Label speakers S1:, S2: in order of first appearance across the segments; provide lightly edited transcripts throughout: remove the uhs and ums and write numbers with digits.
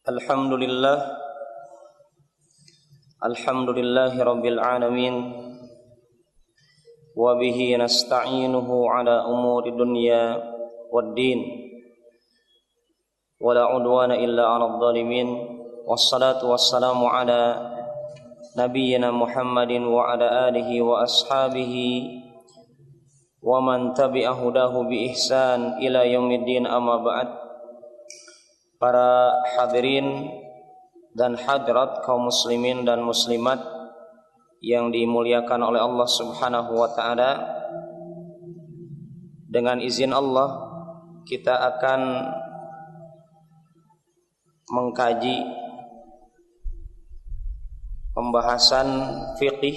S1: Alhamdulillah Alhamdulillahi Rabbil Alamin wa bihi nasta'inuhu ala umuri dunya waddin wa la udwana illa 'alal zalimin wassalatu wassalamu ala nabiyyina Muhammadin wa ala alihi wa ashabihi wa man tabi'a hudahu bi ihsan ila yaumiddin amma ba'd. Para hadirin dan hadirat kaum muslimin dan muslimat yang dimuliakan oleh Allah Subhanahu wa taala, dengan izin Allah kita akan mengkaji pembahasan fiqih.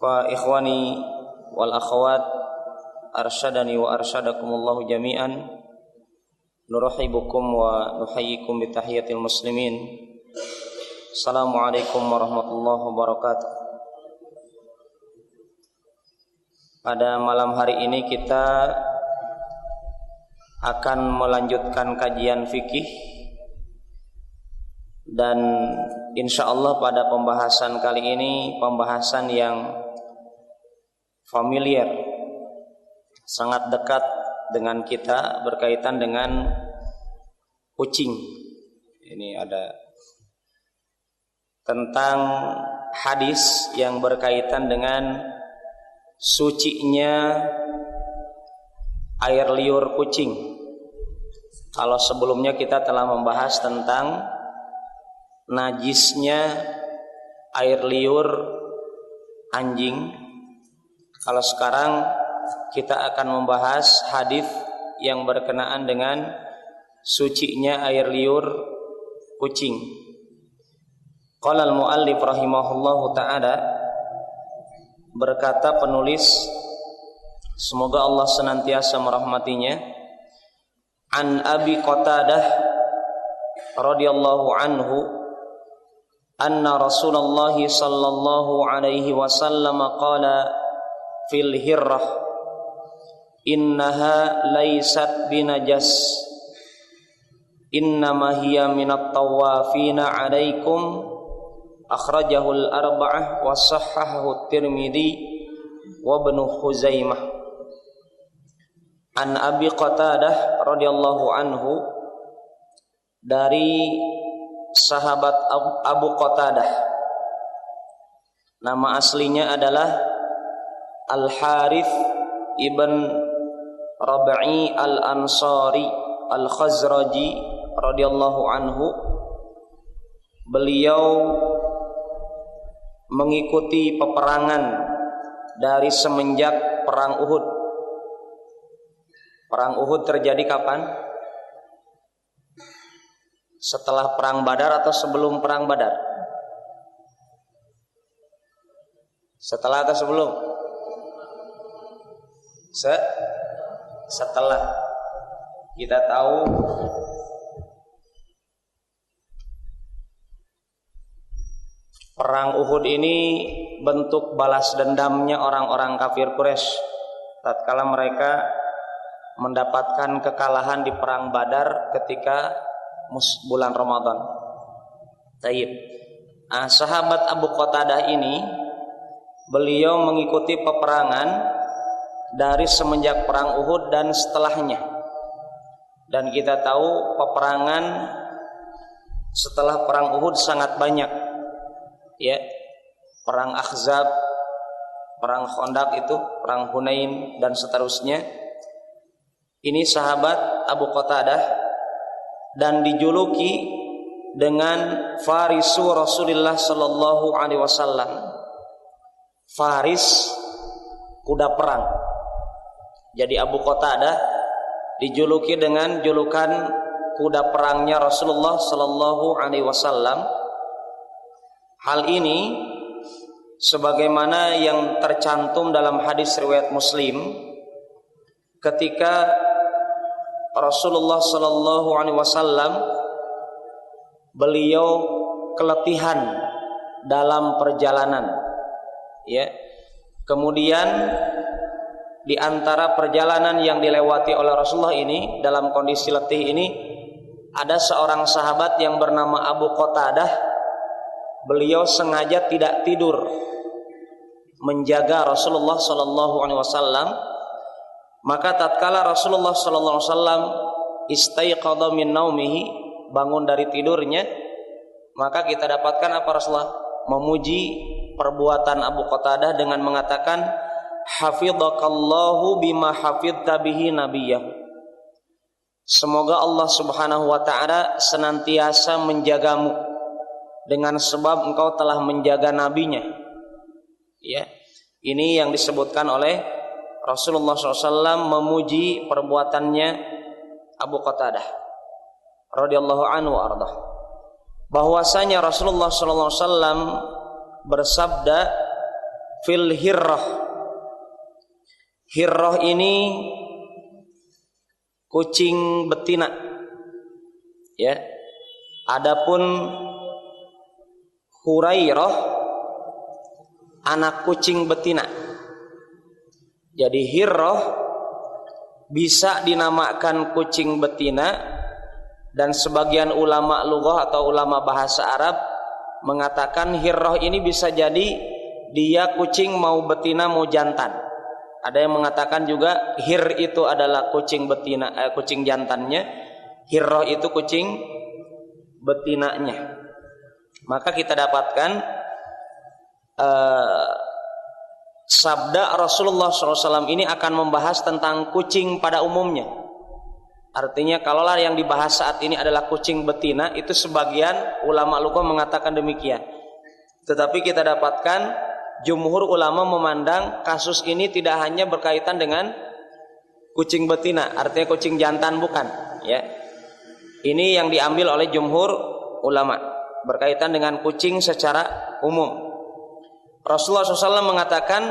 S1: Fa ikhwani wal akhwat arsyadani wa arsyadakumullahu jami'an, nurahibukum wa nuhayyikum bitahiyatil muslimin. Assalamualaikum warahmatullahi wabarakatuh. Pada malam hari ini kita akan melanjutkan kajian fikih, dan insyaallah pada pembahasan kali ini pembahasan yang familiar, sangat dekat dengan kita, berkaitan dengan kucing. Ini ada tentang hadis yang berkaitan dengan sucinya air liur kucing. Kalau sebelumnya kita telah membahas tentang najisnya air liur anjing, kalau sekarang kita akan membahas hadis yang berkenaan dengan sucinya air liur kucing. Qala al-muallif rahimahullahu ta'ala, berkata penulis, semoga Allah senantiasa merahmatinya, an Abi Qatadah radhiyallahu anhu anna Rasulullah sallallahu alaihi wasallam qala fil hirrah innaha laysat binajas innama hiya minat tawafina alaikum, akhrajahul arba'ah wa sahhahu Tirmidzi wa Ibnu Khuzaimah. An Abi Qatadah radhiyallahu anhu, dari sahabat Abu Qatadah, nama aslinya adalah Al-Harith ibn Rabi'i al-Ansari al-Khazraji radhiyallahu anhu. Beliau mengikuti peperangan dari semenjak perang Uhud. Perang Uhud terjadi kapan? Setelah perang Badar atau sebelum perang Badar? Setelah atau sebelum? Setelah. Kita tahu perang Uhud ini bentuk balas dendamnya orang-orang kafir Quraisy tatkala mereka mendapatkan kekalahan di perang Badar ketika bulan Ramadan. Taib. Sahabat Abu Qatadah ini, beliau mengikuti peperangan dari semenjak perang Uhud dan setelahnya. Dan kita tahu peperangan setelah perang Uhud sangat banyak. Ya, perang Ahzab, perang Khandaq itu, perang Hunain dan seterusnya. Ini sahabat Abu Qatadah dan dijuluki dengan Farisu Rasulullah sallallahu alaihi wasallam. Faris, kuda perang. Jadi Abu Qatadah dijuluki dengan julukan kuda perangnya Rasulullah sallallahu alaihi wasallam. Hal ini sebagaimana yang tercantum dalam hadis riwayat Muslim, ketika Rasulullah sallallahu alaihi wasallam beliau keletihan dalam perjalanan, ya. Kemudian di antara perjalanan yang dilewati oleh Rasulullah ini, dalam kondisi letih ini, ada seorang sahabat yang bernama Abu Qatadah. Beliau sengaja tidak tidur menjaga Rasulullah sallallahu alaihi wasallam. Maka tatkala Rasulullah sallallahu alaihi wasallam istaiqadha min naumihi, bangun dari tidurnya, maka kita dapatkan apa Rasulullah memuji perbuatan Abu Qatadah dengan mengatakan, hafidhakallahu bima hafidta bihi nabiyahu. Semoga Allah Subhanahu wa taala senantiasa menjagamu dengan sebab engkau telah menjaga nabinya. Ya, ini yang disebutkan oleh Rasulullah SAW memuji perbuatannya Abu Qatadah radhiyallahu anhu arda. Bahwasanya Rasulullah SAW bersabda fil hirrah. Hirrah ini kucing betina. Ya. Adapun Hurairah anak kucing betina. Jadi hirrah bisa dinamakan kucing betina, dan sebagian ulama lughah atau ulama bahasa Arab mengatakan hirrah ini bisa jadi dia kucing mau betina mau jantan. Ada yang mengatakan juga hir itu adalah kucing betina, kucing jantannya, hirrah itu kucing betinanya. Maka kita dapatkan sabda Rasulullah SAW ini akan membahas tentang kucing pada umumnya. Artinya kalaulah yang dibahas saat ini adalah kucing betina, itu sebagian ulama lughah mengatakan demikian. Tetapi kita dapatkan jumhur ulama memandang kasus ini tidak hanya berkaitan dengan kucing betina, artinya kucing jantan bukan, ya. Ini yang diambil oleh jumhur ulama berkaitan dengan kucing secara umum. Rasulullah SAW mengatakan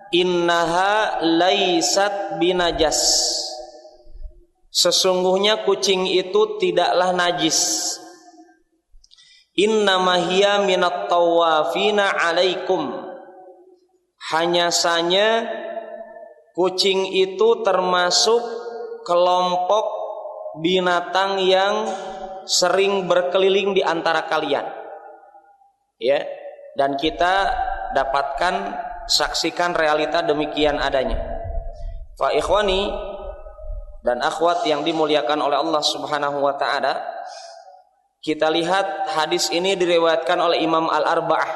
S1: innaha laisat binajas. Sesungguhnya kucing itu tidaklah najis. Innama hiya minat tawafina alaikum. Hanya saja kucing itu termasuk kelompok binatang yang sering berkeliling di antara kalian. Ya, dan kita dapatkan saksikan realita demikian adanya. Fa ikhwani dan akhwat yang dimuliakan oleh Allah Subhanahu wa taala, kita lihat hadis ini diriwayatkan oleh Imam Al-Arba'ah,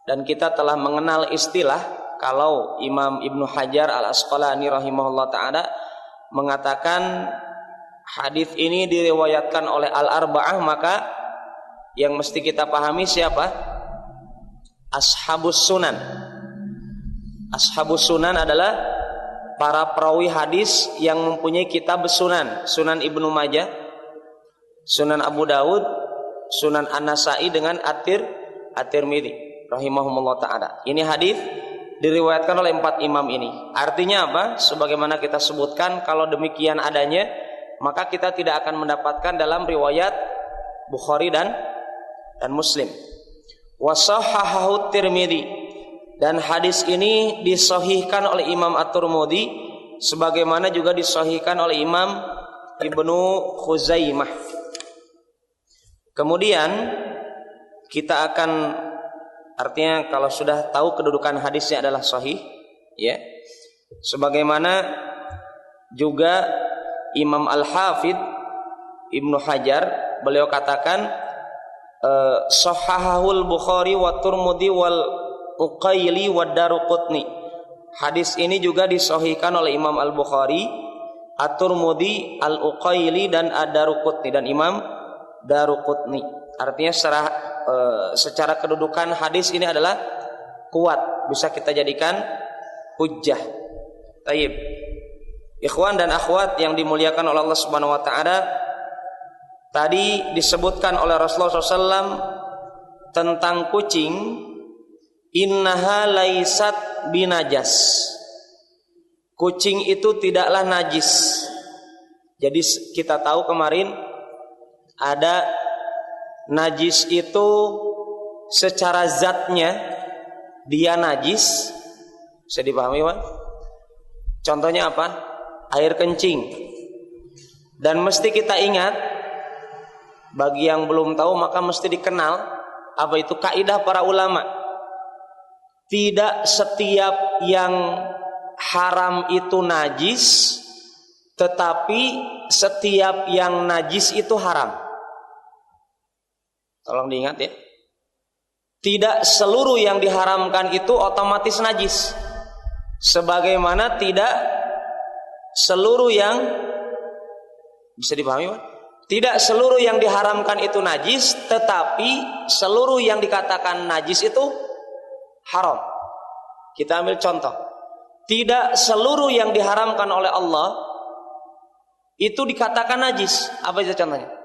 S1: dan kita telah mengenal istilah kalau Imam Ibnu Hajar Al-Asqalani rahimahullah taala mengatakan hadis ini diriwayatkan oleh Al-Arba'ah, maka yang mesti kita pahami siapa? Ashabus Sunan. Ashabus Sunan adalah para perawi hadis yang mempunyai kitab Sunan. Sunan Ibnu Majah, Sunan Abu Daud, Sunan An-Nasa'i dengan At-Tirmidzi rahimahumullah taala. Ini hadis diriwayatkan oleh 4 imam ini. Artinya apa? Sebagaimana kita sebutkan, kalau demikian adanya, maka kita tidak akan mendapatkan dalam riwayat Bukhari dan Muslim. Wa sahhahahu Tirmidzi, dan hadis ini disahihkan oleh Imam At-Tirmidzi sebagaimana juga disahihkan oleh Imam Ibnu Khuzaimah. Kemudian kita akan, artinya kalau sudah tahu kedudukan hadisnya adalah sahih, ya. Sebagaimana juga Imam Al-Hafidh Ibnu Hajar, beliau katakan Sahahahul Bukhari wa Tirmidzi wal Uqaili wa Daruqutni. Hadis ini juga disahihkan oleh Imam Al-Bukhari, At-Tirmidzi, Al-Uqaili dan Ad-Daruqutni, dan Imam Daruqutni. Artinya secara kedudukan hadis ini adalah kuat, bisa kita jadikan hujjah. Taib. Ikhwan dan akhwat yang dimuliakan oleh Allah Subhanahu wa taala, tadi disebutkan oleh Rasulullah SAW tentang kucing, innaha laisat binajas. Kucing itu tidaklah najis. Jadi kita tahu kemarin ada najis itu secara zatnya dia najis. Bisa dipahami, Pak? Contohnya apa? Air kencing. Dan mesti kita ingat Bagi yang belum tahu maka mesti dikenal apa itu kaidah para ulama. Tidak setiap yang haram itu najis, tetapi setiap yang najis itu haram. Tolong diingat ya. Tidak seluruh yang diharamkan itu otomatis najis. Sebagaimana tidak seluruh yang, bisa dipahami Pak? Tidak seluruh yang diharamkan itu najis, tetapi seluruh yang dikatakan najis itu haram. Kita ambil contoh. Tidak seluruh yang diharamkan oleh Allah itu dikatakan najis. Apa itu contohnya?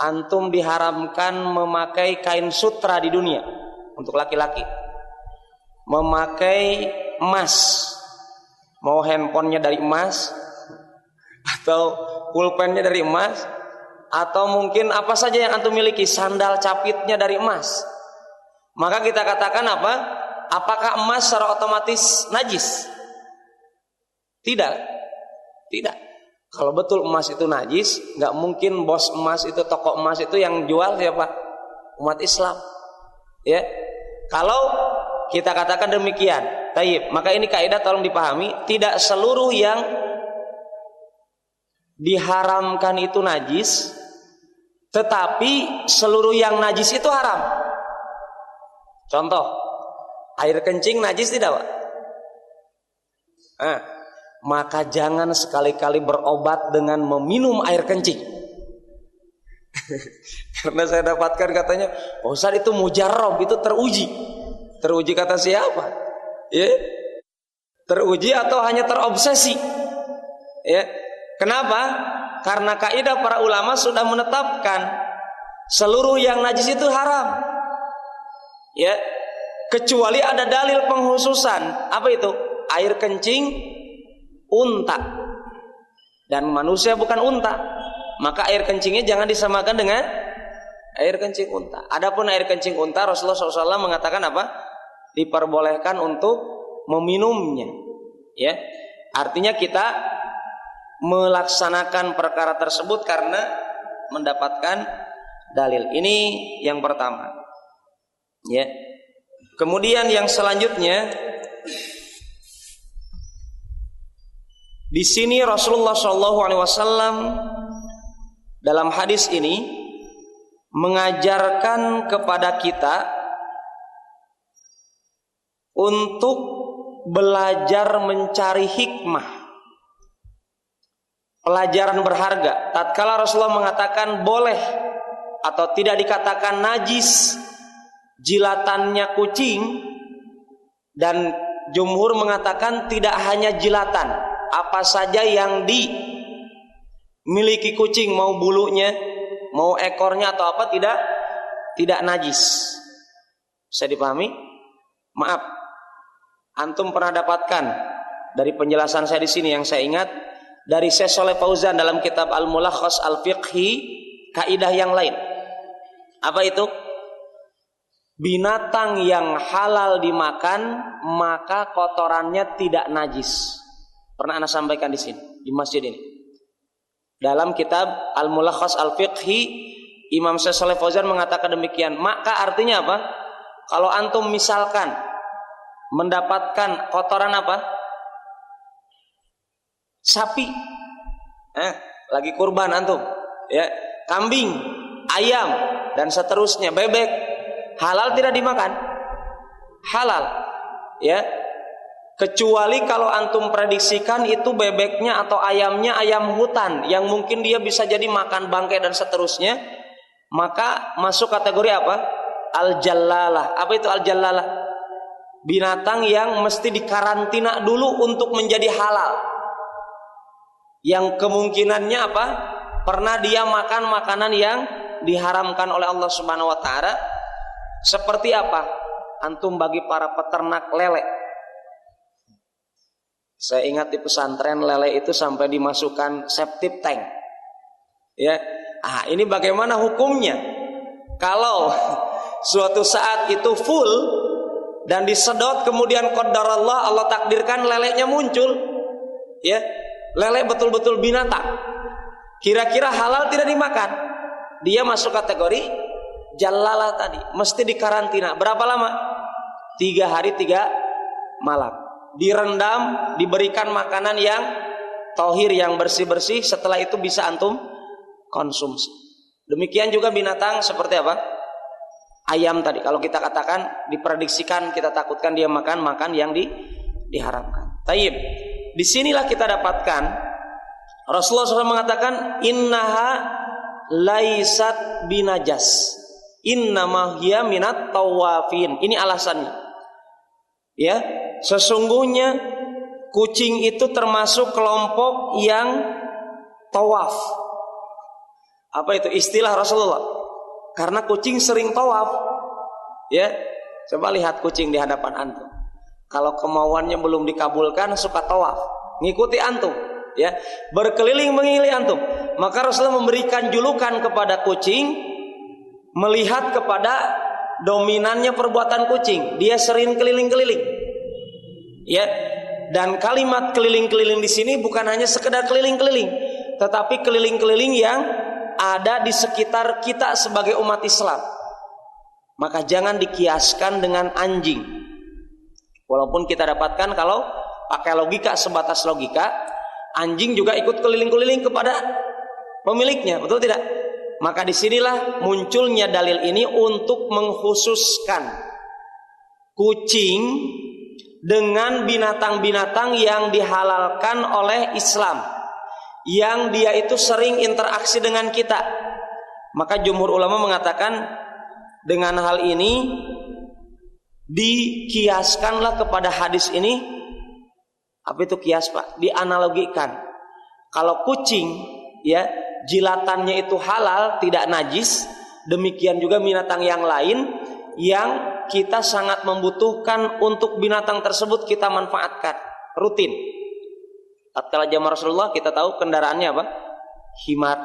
S1: Antum diharamkan memakai kain sutra di dunia untuk laki-laki, memakai emas, mau handphonenya dari emas, atau pulpennya dari emas, atau mungkin apa saja yang antum miliki, sandal capitnya dari emas. Maka kita katakan apa? Apakah emas secara otomatis najis? Tidak. Tidak. Kalau betul emas itu najis, nggak mungkin bos emas itu, toko emas itu yang jual siapa? Umat Islam. Ya. Kalau kita katakan demikian, taib, maka ini kaidah tolong dipahami, tidak seluruh yang diharamkan itu najis, tetapi seluruh yang najis itu haram. Contoh, air kencing najis tidak, Pak? Maka jangan sekali-kali berobat dengan meminum air kencing. Karena saya dapatkan katanya, oh Ustaz itu mujarrab, itu teruji. Teruji kata siapa? Ya? Teruji atau hanya terobsesi? Ya. Kenapa? Karena kaidah para ulama sudah menetapkan seluruh yang najis itu haram. Ya. Kecuali ada dalil penghususan. Apa itu? Air kencing unta, dan manusia bukan unta, maka air kencingnya jangan disamakan dengan air kencing unta. Adapun air kencing unta, Rasulullah SAW mengatakan apa? Diperbolehkan untuk meminumnya. Ya, artinya kita melaksanakan perkara tersebut karena mendapatkan dalil. Ini yang pertama. Ya. Kemudian yang selanjutnya, di sini Rasulullah SAW dalam hadis ini mengajarkan kepada kita untuk belajar mencari hikmah, pelajaran berharga. Tatkala Rasulullah mengatakan boleh atau tidak dikatakan najis jilatannya kucing, dan jumhur mengatakan tidak hanya jilatan, apa saja yang dimiliki kucing, mau bulunya, mau ekornya atau apa, tidak najis. Bisa dipahami? Maaf, antum pernah dapatkan dari penjelasan saya di sini yang saya ingat dari Syekh Shalih Fauzan dalam kitab Al-Mulakhas Al-Fiqhi, kaidah yang lain. Apa itu? Binatang yang halal dimakan maka kotorannya tidak najis. Pernah Anda sampaikan di sini, di masjid ini. Dalam kitab Al-Mulakhas Al-Fiqhi, Imam Syekh Shalih Fauzan mengatakan demikian. Maka artinya apa? Kalau antum misalkan mendapatkan kotoran apa? Sapi. Lagi kurban antum, ya, kambing, ayam dan seterusnya, bebek, halal tidak dimakan? Halal. Ya. Kecuali kalau antum prediksikan itu bebeknya atau ayamnya ayam hutan yang mungkin dia bisa jadi makan bangkai dan seterusnya, maka masuk kategori apa? Al-jallalah. Apa itu al-jallalah? Binatang yang mesti dikarantina dulu untuk menjadi halal, yang kemungkinannya apa? Pernah dia makan makanan yang diharamkan oleh Allah Subhanahu wa taala. Seperti apa? Antum bagi para peternak lele. Saya ingat di pesantren lele itu sampai dimasukkan septic tank. Ya. Ini bagaimana hukumnya? Kalau suatu saat itu full dan disedot, kemudian qadarullah, Allah takdirkan lelenya muncul. Ya. Lele betul-betul binatang. Kira-kira halal tidak dimakan?
S2: dia masuk kategori jalalah tadi, mesti dikarantina. Berapa lama? 3 hari 3 malam. Direndam, diberikan makanan yang tohir, yang bersih-bersih. Setelah itu bisa antum konsumsi. Demikian juga binatang seperti apa? Ayam tadi. Kalau kita katakan, diprediksikan, kita takutkan dia makan yang diharamkan. Taib. Disinilah kita dapatkan Rasulullah SAW mengatakan innaha laisat binajas, innama hiya minat tawafin. Ini alasannya. Ya, sesungguhnya kucing itu termasuk kelompok yang tawaf. Apa itu istilah Rasulullah? Karena kucing sering tawaf. Ya, coba lihat kucing di hadapan antum. Kalau kemauannya belum dikabulkan suka tawaf, ngikuti antum, ya, berkeliling mengelilingi antum. Maka Rasulullah memberikan julukan kepada kucing melihat kepada dominannya perbuatan kucing. Dia sering keliling-keliling. Ya. Dan kalimat keliling-keliling di sini bukan hanya sekedar keliling-keliling, tetapi keliling-keliling yang ada di sekitar kita sebagai umat Islam. Maka jangan dikiaskan dengan anjing. Walaupun kita dapatkan kalau pakai logika, sebatas logika, anjing juga ikut keliling-keliling kepada pemiliknya, betul tidak? Maka disinilah munculnya dalil ini untuk mengkhususkan kucing dengan binatang-binatang yang dihalalkan oleh Islam, yang dia itu sering interaksi dengan kita. Maka jumhur ulama mengatakan dengan hal ini dikiaskanlah kepada hadis ini. Apa itu kias, Pak? Dianalogikan. Kalau kucing, ya, jilatannya itu halal, tidak najis, demikian juga binatang yang lain yang kita sangat membutuhkan untuk binatang tersebut kita manfaatkan rutin. Tatkala zaman Rasulullah kita tahu kendaraannya apa? Himar,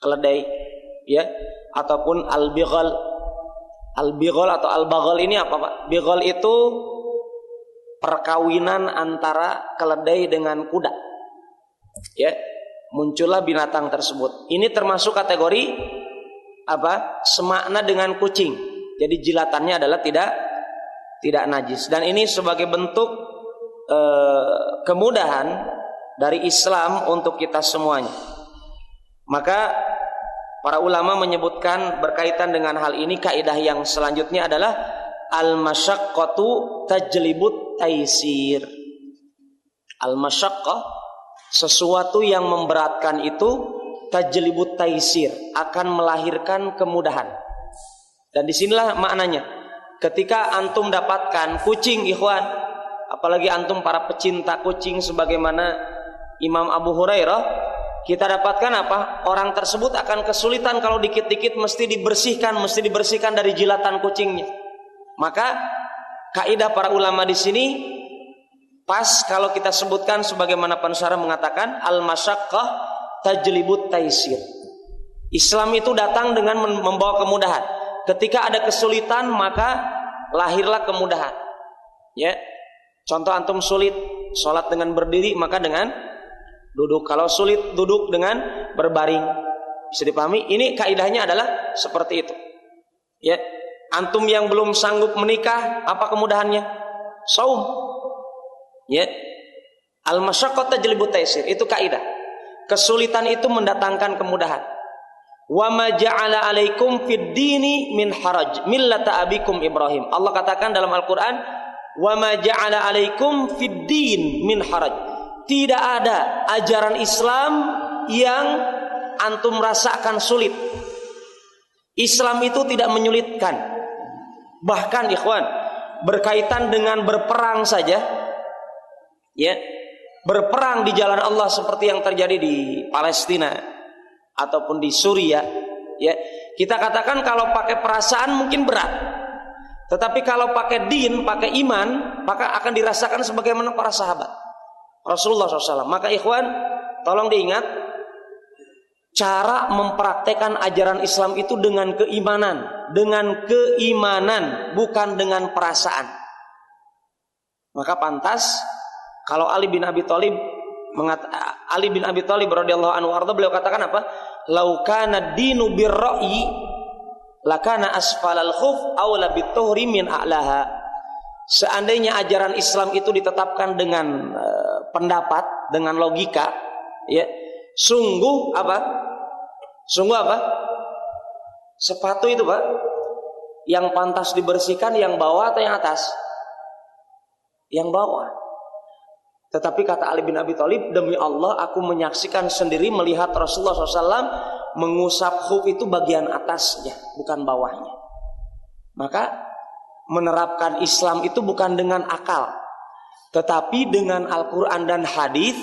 S2: keledai, ya, ataupun al-bighal. Al-bighal atau al-baghal ini apa, Pak? Bighal itu perkawinan antara keledai dengan kuda. Ya, muncullah binatang tersebut. Ini termasuk kategori apa? Semakna dengan kucing. Jadi jilatannya adalah tidak najis. Dan ini sebagai bentuk kemudahan dari Islam untuk kita semuanya. Maka para ulama menyebutkan berkaitan dengan hal ini, kaidah yang selanjutnya adalah al-masyaqqatu tajlibut taisir. Al-masyaqqah, sesuatu yang memberatkan itu, tajlibut taisir, akan melahirkan kemudahan. Dan disinilah maknanya. Ketika antum dapatkan kucing, ikhwan, apalagi antum para pecinta kucing sebagaimana Imam Abu Hurairah, kita dapatkan apa? Orang tersebut akan kesulitan kalau dikit-dikit mesti dibersihkan dari jilatan kucingnya. Maka kaidah para ulama di sini pas kalau kita sebutkan sebagaimana pensyarah mengatakan al-masyaqqah tajlibut taisir. Islam itu datang dengan membawa kemudahan. Ketika ada kesulitan maka lahirlah kemudahan. Ya. Contoh antum sulit sholat dengan berdiri, maka dengan duduk. Kalau sulit duduk dengan berbaring. Bisa dipahami? Ini kaidahnya adalah seperti itu. Ya. Antum yang belum sanggup menikah, apa kemudahannya? Saum. Ya. Al-masyaqqah tajlibut taisir, itu kaidah. Kesulitan itu mendatangkan kemudahan. Wa ma ja'ala 'alaikum fid dini min haraj millata abikum Ibrahim. Allah katakan dalam Al-Qur'an, wa ma ja'ala 'alaikum fid din min haraj. Tidak ada ajaran Islam yang antum rasakan sulit. Islam itu tidak menyulitkan. Bahkan ikhwan, berkaitan dengan berperang saja, ya, berperang di jalan Allah seperti yang terjadi di Palestina ataupun di Suriah, ya, kita katakan kalau pakai perasaan mungkin berat, tetapi kalau pakai din, pakai iman, maka akan dirasakan sebagaimana para sahabat Rasulullah SAW. Maka ikhwan, tolong diingat, cara mempraktekkan ajaran Islam itu dengan keimanan, bukan dengan perasaan. Maka pantas kalau Ali bin Abi Thalib radhiyallahu anhu, beliau katakan apa? "Lau kana dinu birra'i lakana asfalal khuf aula bituhri min a'laha." Seandainya ajaran Islam itu ditetapkan dengan pendapat, dengan logika, ya, sungguh apa? Sungguh apa? Sepatu itu, Pak, yang pantas dibersihkan yang bawah atau yang atas? Yang bawah. Tetapi kata Ali bin Abi Thalib, demi Allah aku menyaksikan sendiri melihat Rasulullah SAW mengusap khuf itu bagian atasnya, bukan bawahnya. Maka menerapkan Islam itu bukan dengan akal, tetapi dengan Al-Quran dan hadis,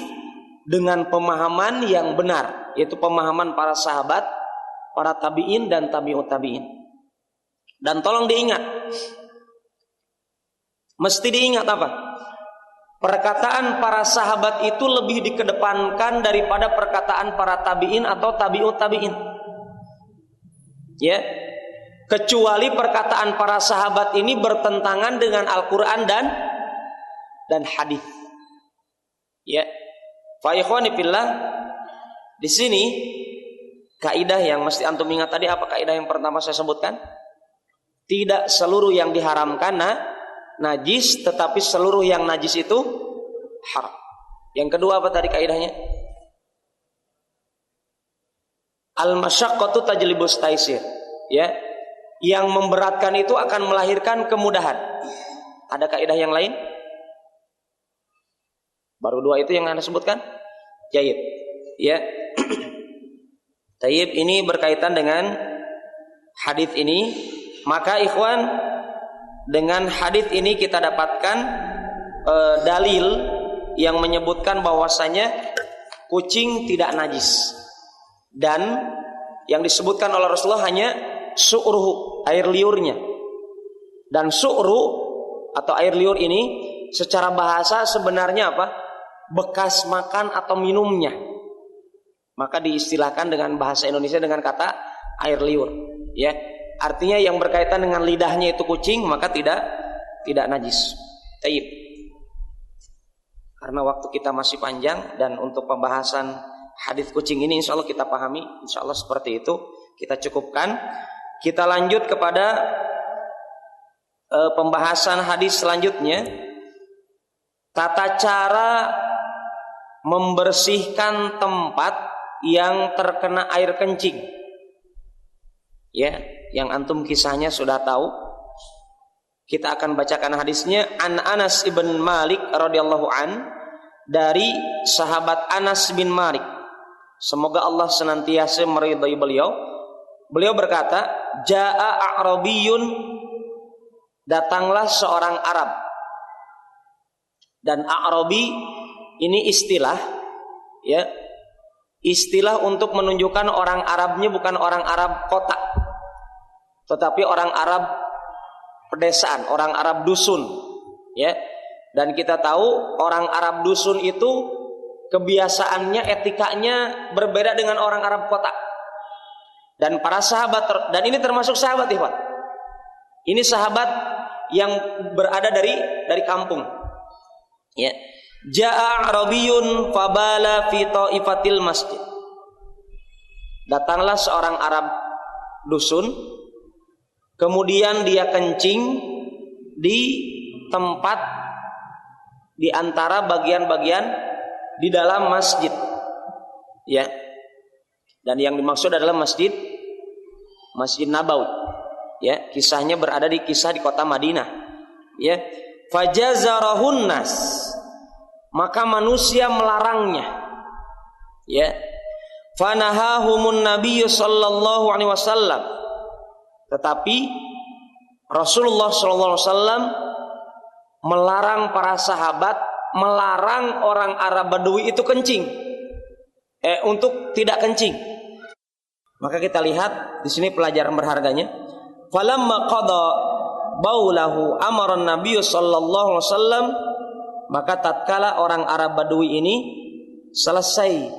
S2: dengan pemahaman yang benar, yaitu pemahaman para sahabat, para tabi'in dan tabi'ut tabi'in. Dan tolong diingat, mesti diingat apa? Perkataan para sahabat itu lebih dikedepankan daripada perkataan para tabi'in atau tabi'ut tabi'in. Ya, kecuali perkataan para sahabat ini bertentangan dengan Al-Quran dan hadis. Ya, fa ikhwani fillah, di sini kaidah yang mesti antum ingat tadi. Apa kaidah yang pertama saya sebutkan? Tidak seluruh yang diharamkan najis, tetapi seluruh yang najis itu haram. Yang kedua apa tadi kaidahnya? Al-masyaqqatu tajlibus taisir. Ya, yang memberatkan itu akan melahirkan kemudahan. Ada kaidah yang lain? Baru dua itu yang Anda sebutkan? Jayyid. Ya. Tayyib, ini berkaitan dengan hadis ini. Maka ikhwan, dengan hadis ini kita dapatkan dalil yang menyebutkan bahwasanya kucing tidak najis. Dan yang disebutkan oleh Rasulullah hanya su'ruhu, air liurnya. Dan su'ru atau air liur ini secara bahasa sebenarnya apa? Bekas makan atau minumnya. Maka diistilahkan dengan bahasa Indonesia dengan kata air liur, ya. Artinya yang berkaitan dengan lidahnya itu kucing, maka tidak najis. Tayyib. Karena waktu kita masih panjang dan untuk pembahasan hadis kucing ini insyaallah kita pahami, insyaallah seperti itu. Kita cukupkan. Kita lanjut kepada pembahasan hadis selanjutnya. Tata cara membersihkan tempat yang terkena air kencing. Ya, yang antum kisahnya sudah tahu. Kita akan bacakan hadisnya. An Anas ibn Malik radhiyallahu an, dari sahabat Anas bin Malik. Semoga Allah senantiasa meridai beliau. Beliau berkata, Ja'a A'rabiyun, datanglah seorang Arab. Dan A'rabi ini istilah, ya, istilah untuk menunjukkan orang Arabnya bukan orang Arab kota, tetapi orang Arab pedesaan, orang Arab dusun, ya. Dan kita tahu orang Arab dusun itu kebiasaannya, etikanya berbeda dengan orang Arab kota. Dan para sahabat, dan ini termasuk sahabat, ikhwan. Ini sahabat yang berada dari kampung. Ya. Ja'a Arabiyun fabala fi ta'ifatil masjid. Datanglah seorang Arab dusun, kemudian dia kencing di tempat di antara bagian-bagian di dalam masjid. Ya. Dan yang dimaksud adalah Masjid Nabawi. Ya, kisahnya berada di kota Madinah. Ya, fajazarahun nas, maka manusia melarangnya. Ya, fanahahumun nabiyyu sallallahu alaihi wasallam, tetapi Rasulullah sallallahu alaihi wasallam melarang para sahabat, melarang orang Arab Badui itu kencing, untuk tidak kencing. Maka kita lihat di sini pelajaran berharganya. Falamma qada baulahu amara an-nabiy sallallahu alaihi wasallam, maka tatkala orang Arab Badui ini selesai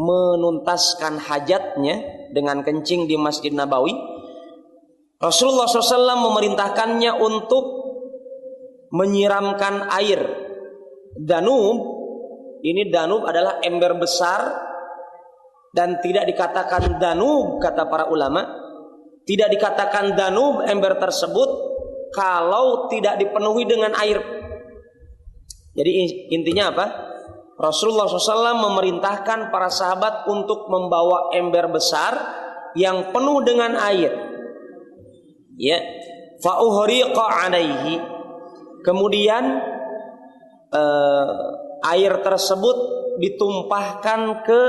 S2: menuntaskan hajatnya dengan kencing di Masjid Nabawi, Rasulullah SAW memerintahkannya untuk menyiramkan air Danub. Ini Danub adalah ember besar dan tidak dikatakan danub, kata para ulama, tidak dikatakan danub ember tersebut kalau tidak dipenuhi dengan air. Jadi intinya apa? Rasulullah SAW memerintahkan para sahabat untuk membawa ember besar yang penuh dengan air. Ya, fa uhriqa alaihi. Kemudian air tersebut ditumpahkan ke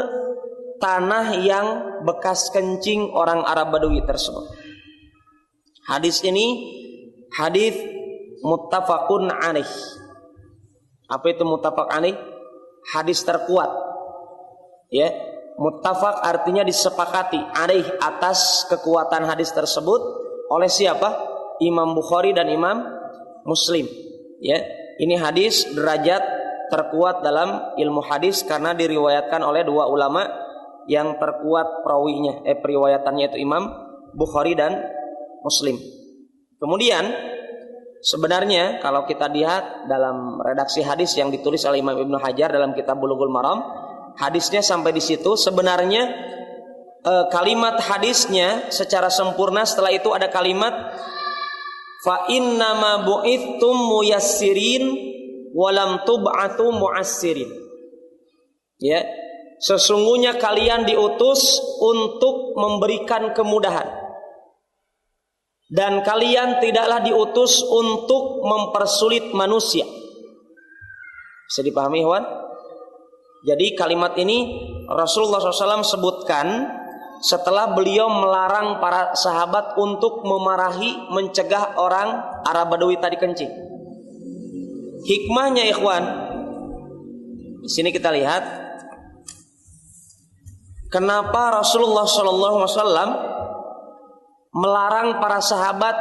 S2: tanah yang bekas kencing orang Arab Badui tersebut. Hadis ini hadis muttafaqun alaih. Apa itu muttafaq alaih? Hadis terkuat. Ya, muttafaq artinya disepakati, alaih atas kekuatan hadis tersebut oleh siapa? Imam Bukhari dan Imam Muslim. Ya, ini hadis derajat terkuat dalam ilmu hadis karena diriwayatkan oleh dua ulama yang terkuat perawinya, periwayatannya itu Imam Bukhari dan Muslim. Kemudian sebenarnya kalau kita lihat dalam redaksi hadis yang ditulis oleh Imam Ibnu Hajar dalam kitab Bulughul Maram, hadisnya sampai di situ. Sebenarnya kalimat hadisnya secara sempurna setelah itu ada kalimat fa innama bu'ithtum muyassirin walam tub'atu mu'assirin. Ya, sesungguhnya kalian diutus untuk memberikan kemudahan dan kalian tidaklah diutus untuk mempersulit manusia. Bisa dipahami, Wan? Jadi kalimat ini Rasulullah SAW sebutkan setelah beliau melarang para sahabat untuk memarahi, mencegah orang Arab Badui tadi kencing. Hikmahnya, ikhwan, di sini kita lihat kenapa Rasulullah SAW melarang para sahabat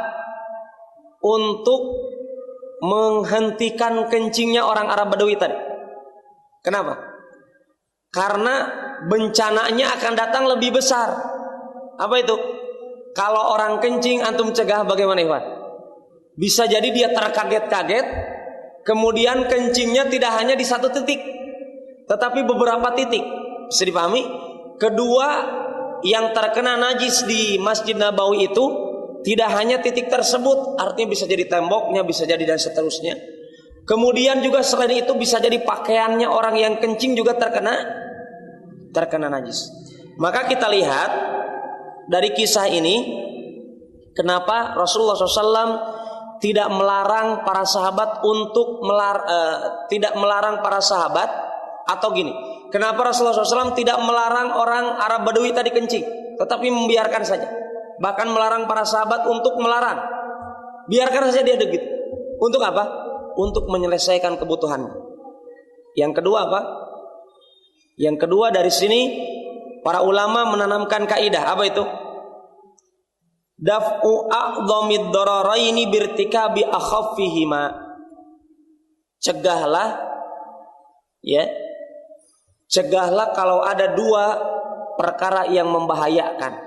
S2: untuk menghentikan kencingnya orang Arab Badui tadi. Kenapa? Karena bencananya akan datang lebih besar. Apa itu? Kalau orang kencing antum cegah bagaimana, Iwan? Bisa jadi dia terkaget-kaget, kemudian kencingnya tidak hanya di satu titik, tetapi beberapa titik. Bisa dipahami? Kedua, yang terkena najis di Masjid Nabawi itu tidak hanya titik tersebut, artinya bisa jadi temboknya, bisa jadi dan seterusnya. Kemudian juga selain itu bisa jadi pakaiannya orang yang kencing juga terkena najis. Maka kita lihat dari kisah ini kenapa Rasulullah SAW tidak melarang para sahabat untuk tidak melarang para sahabat, atau gini, kenapa Rasulullah SAW tidak melarang orang Arab Badui tadi kencing, tetapi membiarkan saja, bahkan melarang para sahabat untuk melarang, biarkan saja dia begitu. Untuk apa? Untuk menyelesaikan kebutuhannya. Yang kedua apa? Yang kedua dari sini para ulama menanamkan kaidah, apa itu? Daf'u a'dhamid dararaini birtikabi akhaffihima. Cegahlah, ya, cegahlah kalau ada dua perkara yang membahayakan.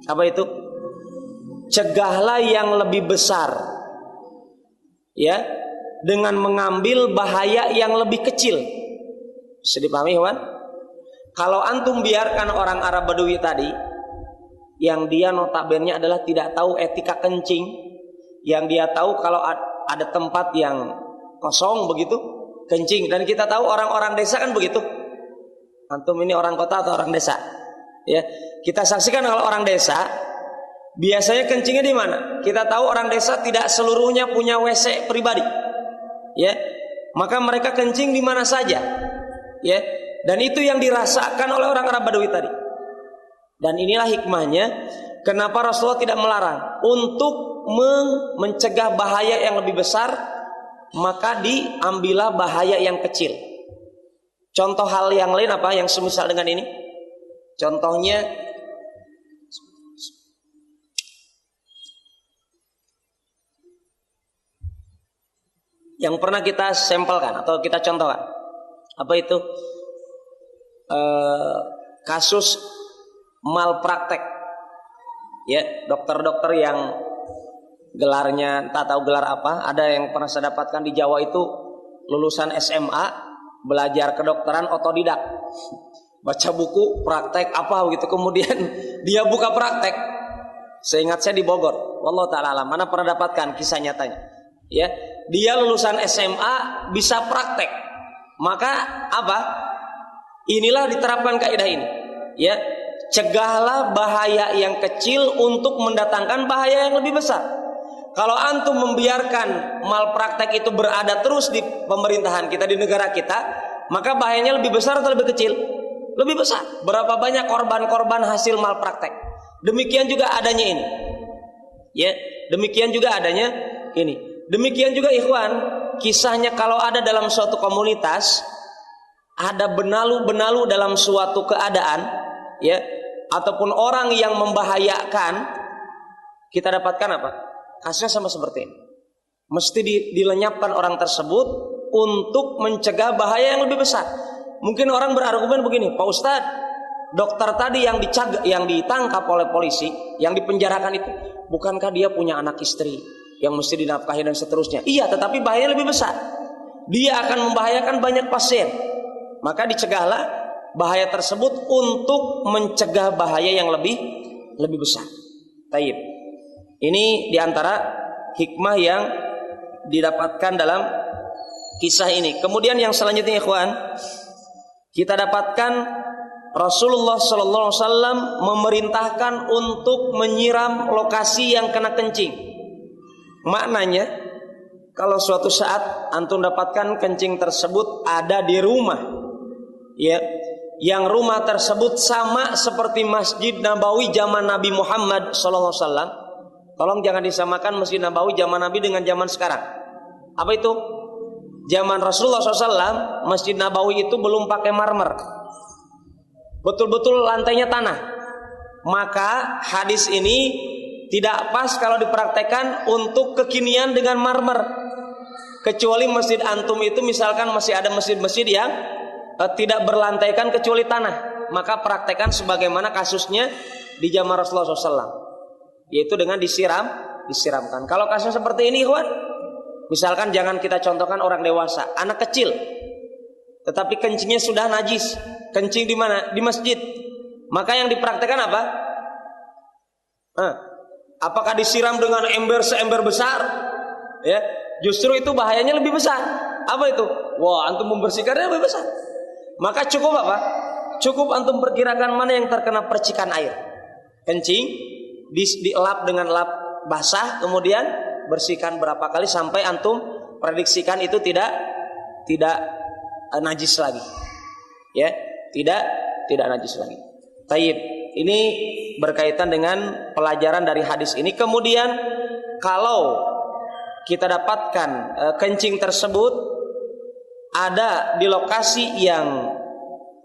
S2: Apa itu? Cegahlah yang lebih besar, ya, dengan mengambil bahaya yang lebih kecil. Bisa dipahami, Wan? Kalau antum biarkan orang Arab Badui tadi, yang dia notabene adalah tidak tahu etika kencing, yang dia tahu kalau ada tempat yang kosong begitu kencing, dan kita tahu orang-orang desa kan begitu. Antum ini orang kota atau orang desa? Ya, kita saksikan kalau orang desa biasanya kencingnya di mana? Kita tahu orang desa tidak seluruhnya punya WC pribadi, ya, maka mereka kencing di mana saja, ya, dan itu yang dirasakan oleh orang Arab Badui tadi. Dan inilah hikmahnya kenapa Rasulullah tidak melarang untuk mencegah bahaya yang lebih besar, maka diambillah bahaya yang kecil. Contoh hal yang lain apa yang semisal dengan ini? Contohnya yang pernah kita sampelkan atau kita contohkan, apa itu? Kasus malpraktek, ya, dokter-dokter yang gelarnya tak tahu gelar apa. Ada yang pernah saya dapatkan di Jawa itu lulusan SMA, belajar kedokteran otodidak. baca buku praktek apa gitu, kemudian dia buka praktek. Seingat saya di Bogor, wallahu taala alam, mana pernah dapatkan kisah nyatanya. Ya, dia lulusan SMA bisa praktek. Maka apa? Inilah diterapkan kaidah ini. Ya, cegahlah bahaya yang kecil untuk mendatangkan bahaya yang lebih besar. Kalau antum membiarkan malpraktek itu berada terus di pemerintahan kita, di negara kita, maka bahayanya lebih besar atau lebih kecil? Lebih besar. Berapa banyak korban-korban hasil malpraktek? Demikian juga adanya ini. Ya, demikian juga adanya ini. Demikian juga ikhwan, kisahnya kalau ada dalam suatu komunitas ada benalu-benalu dalam suatu keadaan, ya, ataupun orang yang membahayakan, kita dapatkan apa? Kasusnya sama seperti ini. Mesti dilenyapkan orang tersebut untuk mencegah bahaya yang lebih besar. Mungkin orang berargumen begini, Pak Ustadz, dokter tadi yang ditangkap oleh polisi, yang dipenjarakan itu, bukankah dia punya anak istri yang mesti dinafkahi dan seterusnya? Iya, tetapi bahayanya lebih besar. Dia akan membahayakan banyak pasien. Maka dicegahlah bahaya tersebut untuk mencegah bahaya yang lebih besar. Taib. Ini diantara hikmah yang didapatkan dalam kisah ini. Kemudian yang selanjutnya, ikhwan, kita dapatkan Rasulullah SAW memerintahkan untuk menyiram lokasi yang kena kencing. Maknanya, kalau suatu saat antum dapatkan kencing tersebut ada di rumah, ya, yang rumah tersebut sama seperti Masjid Nabawi zaman Nabi Muhammad SAW. Tolong jangan disamakan Masjid Nabawi zaman Nabi dengan zaman sekarang. Apa itu? Zaman Rasulullah SAW, Masjid Nabawi itu belum pakai marmer, betul-betul lantainya tanah. Maka hadis ini tidak pas kalau dipraktekkan untuk kekinian dengan marmer. Kecuali masjid antum itu misalkan masih ada masjid-masjid yang tidak berlantaikan kecuali tanah, maka praktekkan sebagaimana kasusnya di zaman Rasulullah SAW, yaitu dengan disiramkan. Kalau kasus seperti ini, ikhwan, misalkan jangan kita contohkan orang dewasa, anak kecil, tetapi kencingnya sudah najis. Kencing di mana? Di masjid. Maka yang dipraktekkan apa? Apakah disiram dengan seember besar? Ya, justru itu bahayanya lebih besar. Apa itu? Wah, antum membersihkannya lebih besar. Maka cukup apa? Cukup antum perkirakan mana yang terkena percikan air. Kencing dielap dengan lap basah, kemudian bersihkan berapa kali sampai antum prediksikan itu tidak najis lagi. Ya, tidak najis lagi. Taib. Ini berkaitan dengan pelajaran dari hadis ini. Kemudian kalau kita dapatkan kencing tersebut ada di lokasi yang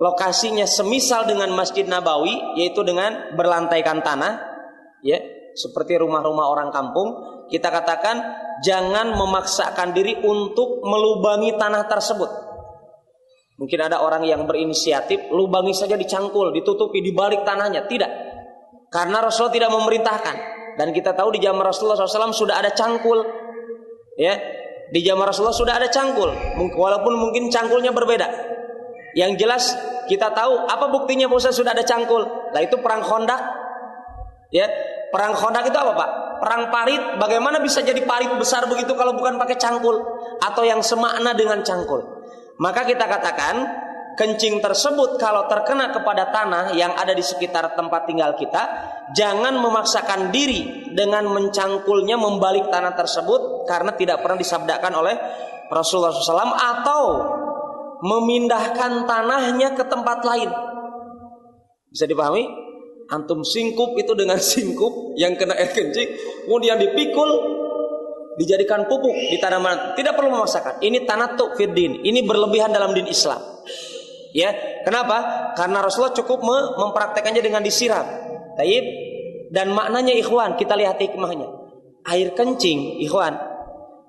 S2: lokasinya semisal dengan Masjid Nabawi, yaitu dengan berlantaikan tanah, ya, seperti rumah-rumah orang kampung, kita katakan jangan memaksakan diri untuk melubangi tanah tersebut. Mungkin ada orang yang berinisiatif, lubangi saja dicangkul, ditutupi, dibalik tanahnya. Tidak, karena Rasulullah tidak memerintahkan. Dan kita tahu di zaman Rasulullah SAW sudah ada cangkul, ya, di zaman Rasulullah sudah ada cangkul, walaupun mungkin cangkulnya berbeda. Yang jelas kita tahu apa buktinya Pak, sudah ada cangkul. Nah, itu perang Khandaq, ya. Perang Khandaq itu apa, Pak? Perang parit. Bagaimana bisa jadi parit besar begitu kalau bukan pakai cangkul atau yang semakna dengan cangkul? Maka kita katakan kencing tersebut kalau terkena kepada tanah yang ada di sekitar tempat tinggal kita, jangan memaksakan diri dengan mencangkulnya, membalik tanah tersebut, karena tidak pernah disabdakan oleh Rasulullah SAW, atau memindahkan tanahnya ke tempat lain. Bisa dipahami? Antum singkup itu dengan singkup yang kena air kencing, kemudian dipikul, dijadikan pupuk di tanaman, tidak perlu memaksakan. Ini tanattu fid din, ini berlebihan dalam din Islam. Ya, kenapa? Karena Rasulullah cukup mempraktekannya dengan disiram. Taib. Dan maknanya, ikhwan, kita lihat hikmahnya. Air kencing, ikhwan,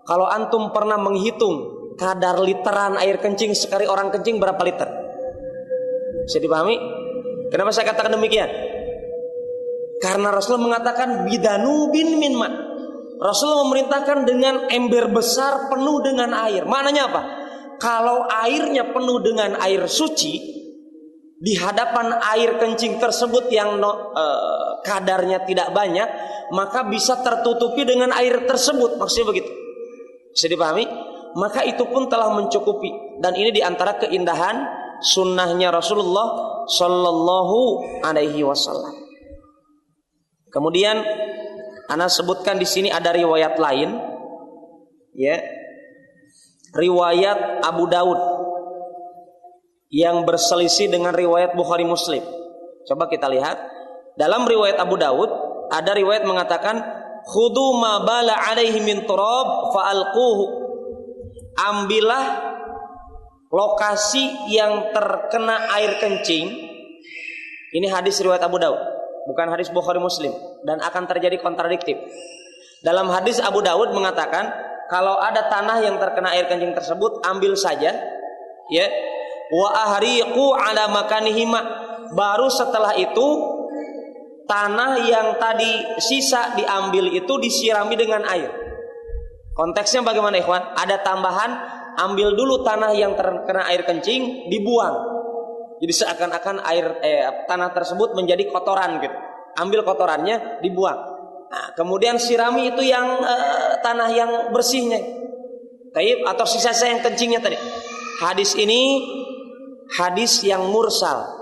S2: kalau antum pernah menghitung kadar literan air kencing sekali orang kencing berapa liter? Bisa dipahami? Kenapa saya katakan demikian? Karena Rasulullah mengatakan bidanubin min ma. Rasulullah memerintahkan dengan ember besar penuh dengan air. Maknanya apa? Kalau airnya penuh dengan air suci, di hadapan air kencing tersebut yang kadarnya tidak banyak, maka bisa tertutupi dengan air tersebut. Maksudnya begitu. Bisa dipahami? Maka itu pun telah mencukupi. Dan ini diantara keindahan sunnahnya Rasulullah Sallallahu Alaihi Wasallam. Kemudian ana sebutkan di sini ada riwayat lain, ya, riwayat Abu Daud yang berselisih dengan riwayat Bukhari Muslim. Coba kita lihat dalam riwayat Abu Daud ada riwayat mengatakan khudu ma bala alaihi min turab fa'alquhu. Ambillah lokasi yang terkena air kencing. Ini hadis riwayat Abu Daud, bukan hadis Bukhari Muslim, dan akan terjadi kontradiktif. Dalam hadis Abu Daud mengatakan kalau ada tanah yang terkena air kencing tersebut, ambil saja, ya. Wa ahriqu ala makanihima. Baru setelah itu tanah yang tadi sisa diambil itu disirami dengan air. Konteksnya bagaimana ikhwan? Ada tambahan, ambil dulu tanah yang terkena air kencing, dibuang. Jadi seakan-akan tanah tersebut menjadi kotoran gitu. Ambil kotorannya, dibuang. Nah, kemudian sirami itu yang tanah yang bersihnya. Taib atau sisa-sisa yang kencingnya tadi. Hadis ini hadis yang mursal.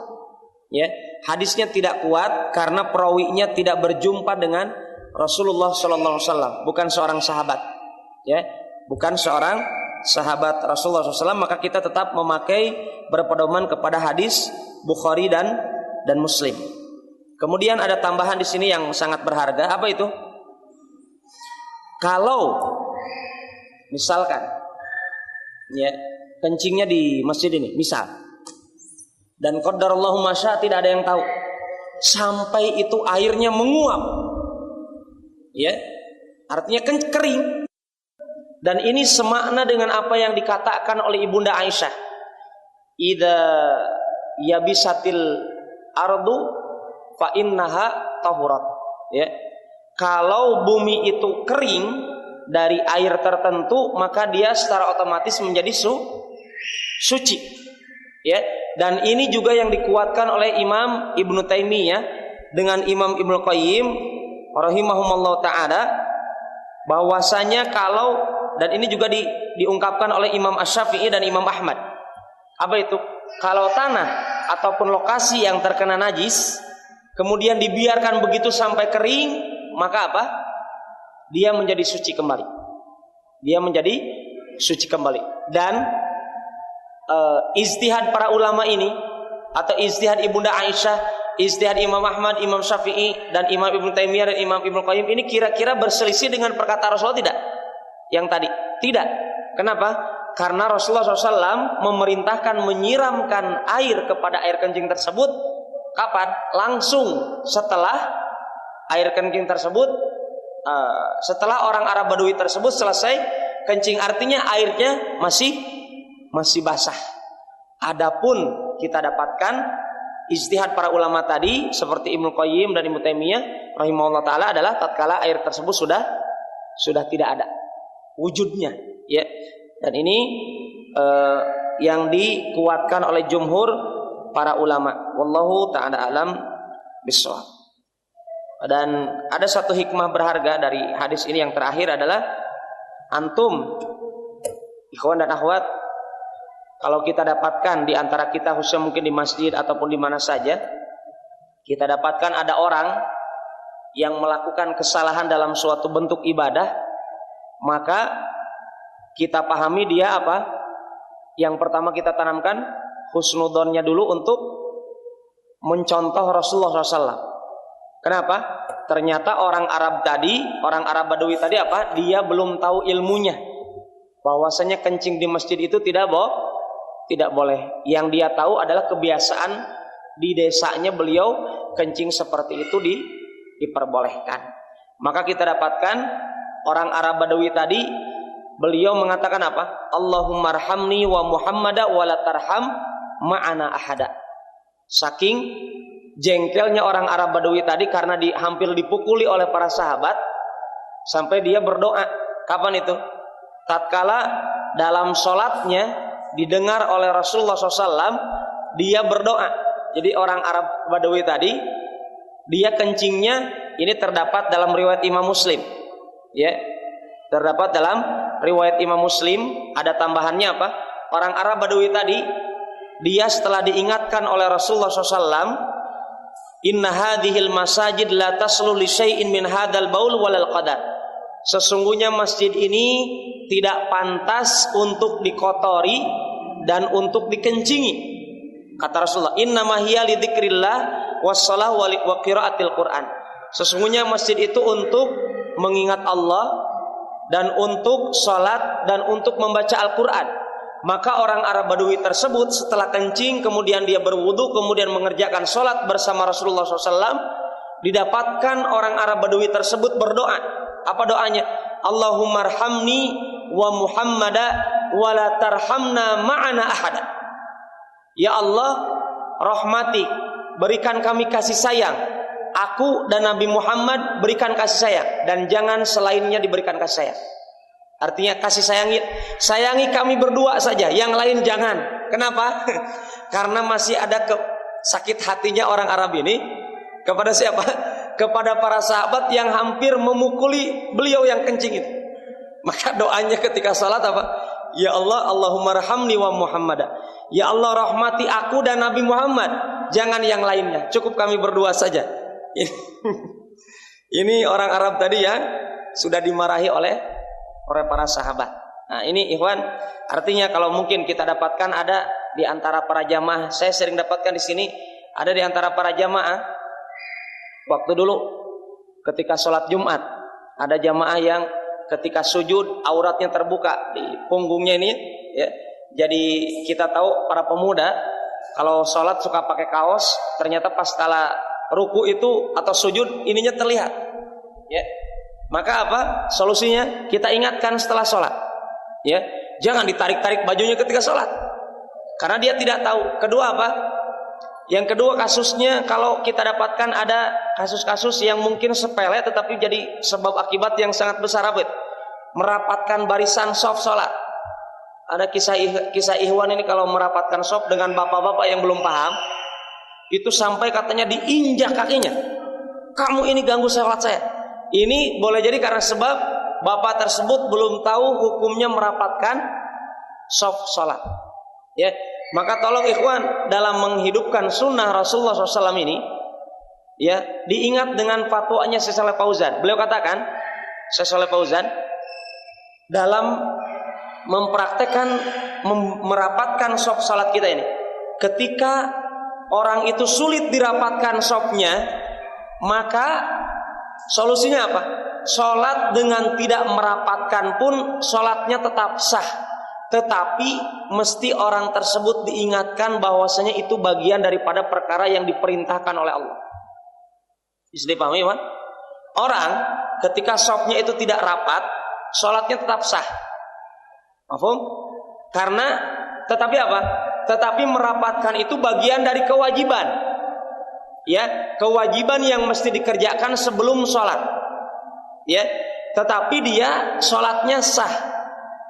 S2: Ya, hadisnya tidak kuat karena perawinya tidak berjumpa dengan Rasulullah sallallahu alaihi wasallam, bukan seorang sahabat. Ya, bukan seorang sahabat Rasulullah SAW, maka kita tetap memakai berpedoman kepada hadis Bukhari dan Muslim. Kemudian ada tambahan di sini yang sangat berharga. Apa itu? Kalau misalkan, ya, kencingnya di masjid ini, misal, dan qadarallahu masya, tidak ada yang tahu, sampai itu airnya menguap, ya, artinya kering. Dan ini semakna dengan apa yang dikatakan oleh Ibunda Aisyah. Idza yabisatil ardu fa innaha tahurat. Ya. Kalau bumi itu kering dari air tertentu, maka dia secara otomatis menjadi suci. Ya. Dan ini juga yang dikuatkan oleh Imam Ibnu Taimiyah dengan Imam Ibnu Qayyim rahimahumallahu taala, bahwasanya kalau, dan ini juga diungkapkan oleh Imam Asy-Syafi'i dan Imam Ahmad. Apa itu? Kalau tanah ataupun lokasi yang terkena najis kemudian dibiarkan begitu sampai kering, maka apa? Dia menjadi suci kembali. Dia menjadi suci kembali. Dan ijtihad para ulama ini, atau ijtihad Ibunda Aisyah, ijtihad Imam Ahmad, Imam Syafi'i, dan Imam Ibnu Taimiyah dan Imam Ibnu Qayyim ini kira-kira berselisih dengan perkataan Rasulullah tidak? Yang tadi tidak. Kenapa? Karena Rasulullah SAW memerintahkan menyiramkan air kepada air kencing tersebut. Kapan? Langsung setelah air kencing tersebut, setelah orang Arab Badui tersebut selesai kencing, artinya airnya masih basah. Adapun kita dapatkan ijtihad para ulama tadi seperti Ibnu Qayyim dan Ibnu Taimiyah rahimahullah taala adalah tatkala air tersebut sudah tidak ada wujudnya, ya. Dan ini yang dikuatkan oleh jumhur para ulama. Wallahu taala alam bissawab. Dan ada satu hikmah berharga dari hadis ini yang terakhir adalah antum ikhwan dan akhwat, kalau kita dapatkan di antara kita, khususnya mungkin di masjid ataupun di mana saja, kita dapatkan ada orang yang melakukan kesalahan dalam suatu bentuk ibadah, maka kita pahami dia apa? Yang pertama kita tanamkan husnudonnya dulu untuk mencontoh Rasulullah SAW. Kenapa? Ternyata orang Arab tadi, orang Arab Badui tadi apa? Dia belum tahu ilmunya, bahwasanya kencing di masjid itu tidak boleh. Yang dia tahu adalah kebiasaan di desanya beliau kencing seperti itu diperbolehkan. Maka kita dapatkan orang Arab Badui tadi, beliau mengatakan apa? Allahumma arhamni wa Muhammada wa la tarham ma'ana ahada. Saking jengkelnya orang Arab Badui tadi karena hampir dipukuli oleh para sahabat, sampai dia berdoa. Kapan itu? Tatkala dalam sholatnya didengar oleh Rasulullah SAW, dia berdoa, Jadi orang Arab Badawi tadi, dia kencingnya ini terdapat dalam riwayat Imam Muslim. Ya. Terdapat dalam riwayat Imam Muslim, ada tambahannya apa? Orang Arab Badawi tadi, dia setelah diingatkan oleh Rasulullah SAW, inna hadhil masajid la taslu li syai'in min hadzal baul walal qadar. Sesungguhnya masjid ini tidak pantas untuk dikotori dan untuk dikencingi. Kata Rasulullah, innama hiya li dzikrillah wassalah wa qiraatil Qur'an. Sesungguhnya masjid itu untuk mengingat Allah dan untuk salat dan untuk membaca Al-Qur'an. Maka orang Arab Badawi tersebut setelah kencing kemudian dia berwudu kemudian mengerjakan salat bersama Rasulullah SAW, didapatkan orang Arab Badawi tersebut berdoa. Apa doanya? Allahumma arhamni wa Muhammada wa la tarhamna ma'ana ahada. Ya Allah, rahmati, berikan kami kasih sayang. Aku dan Nabi Muhammad berikan kasih sayang, dan jangan selainnya diberikan kasih sayang. Artinya kasih sayangi kami berdua saja, yang lain jangan. Kenapa? Karena masih ada sakit hatinya orang Arab ini kepada siapa? Kepada para sahabat yang hampir memukuli beliau yang kencing itu. Maka doanya ketika salat apa? Ya Allah, Allahumma rahamni wa Muhammadah. Ya Allah, rahmati aku dan Nabi Muhammad, jangan yang lainnya, cukup kami berdua saja. Ini orang Arab tadi yang sudah dimarahi oleh para sahabat. Nah ini ikhwan, artinya kalau mungkin kita dapatkan ada di antara para jamaah, saya sering dapatkan di sini, ada di antara para jamaah waktu dulu ketika sholat Jumat, ada jamaah yang ketika sujud auratnya terbuka di punggungnya ini, ya. Jadi kita tahu para pemuda kalau sholat suka pakai kaos, ternyata pas kala ruku itu atau sujud ininya terlihat, ya. Maka apa solusinya? Kita ingatkan setelah sholat, ya, jangan ditarik-tarik bajunya ketika sholat, karena dia tidak tahu. Kedua apa? Yang kedua kasusnya, kalau kita dapatkan ada kasus-kasus yang mungkin sepele tetapi jadi sebab akibat yang sangat besar, abad merapatkan barisan saf sholat. Ada kisah ikhwan ini kalau merapatkan saf dengan bapak-bapak yang belum paham, itu sampai katanya diinjak kakinya. Kamu ini ganggu sholat saya. Ini boleh jadi karena sebab bapak tersebut belum tahu hukumnya merapatkan saf sholat. Ya, maka tolong ikhwan dalam menghidupkan sunnah Rasulullah SAW ini, ya, diingat dengan fatwanya Syekh Shalih Fauzan. Beliau katakan, Syekh Shalih Fauzan dalam mempraktekkan merapatkan saf salat kita ini, ketika orang itu sulit dirapatkan safnya, maka solusinya apa? Salat dengan tidak merapatkan pun salatnya tetap sah, tetapi mesti orang tersebut diingatkan bahwasanya itu bagian daripada perkara yang diperintahkan oleh Allah. Bisa dipahami, Pak? Orang ketika safnya itu tidak rapat, salatnya tetap sah. Paham? Karena tetapi apa? Tetapi merapatkan itu bagian dari kewajiban. Ya, kewajiban yang mesti dikerjakan sebelum sholat. Ya, tetapi dia sholatnya sah.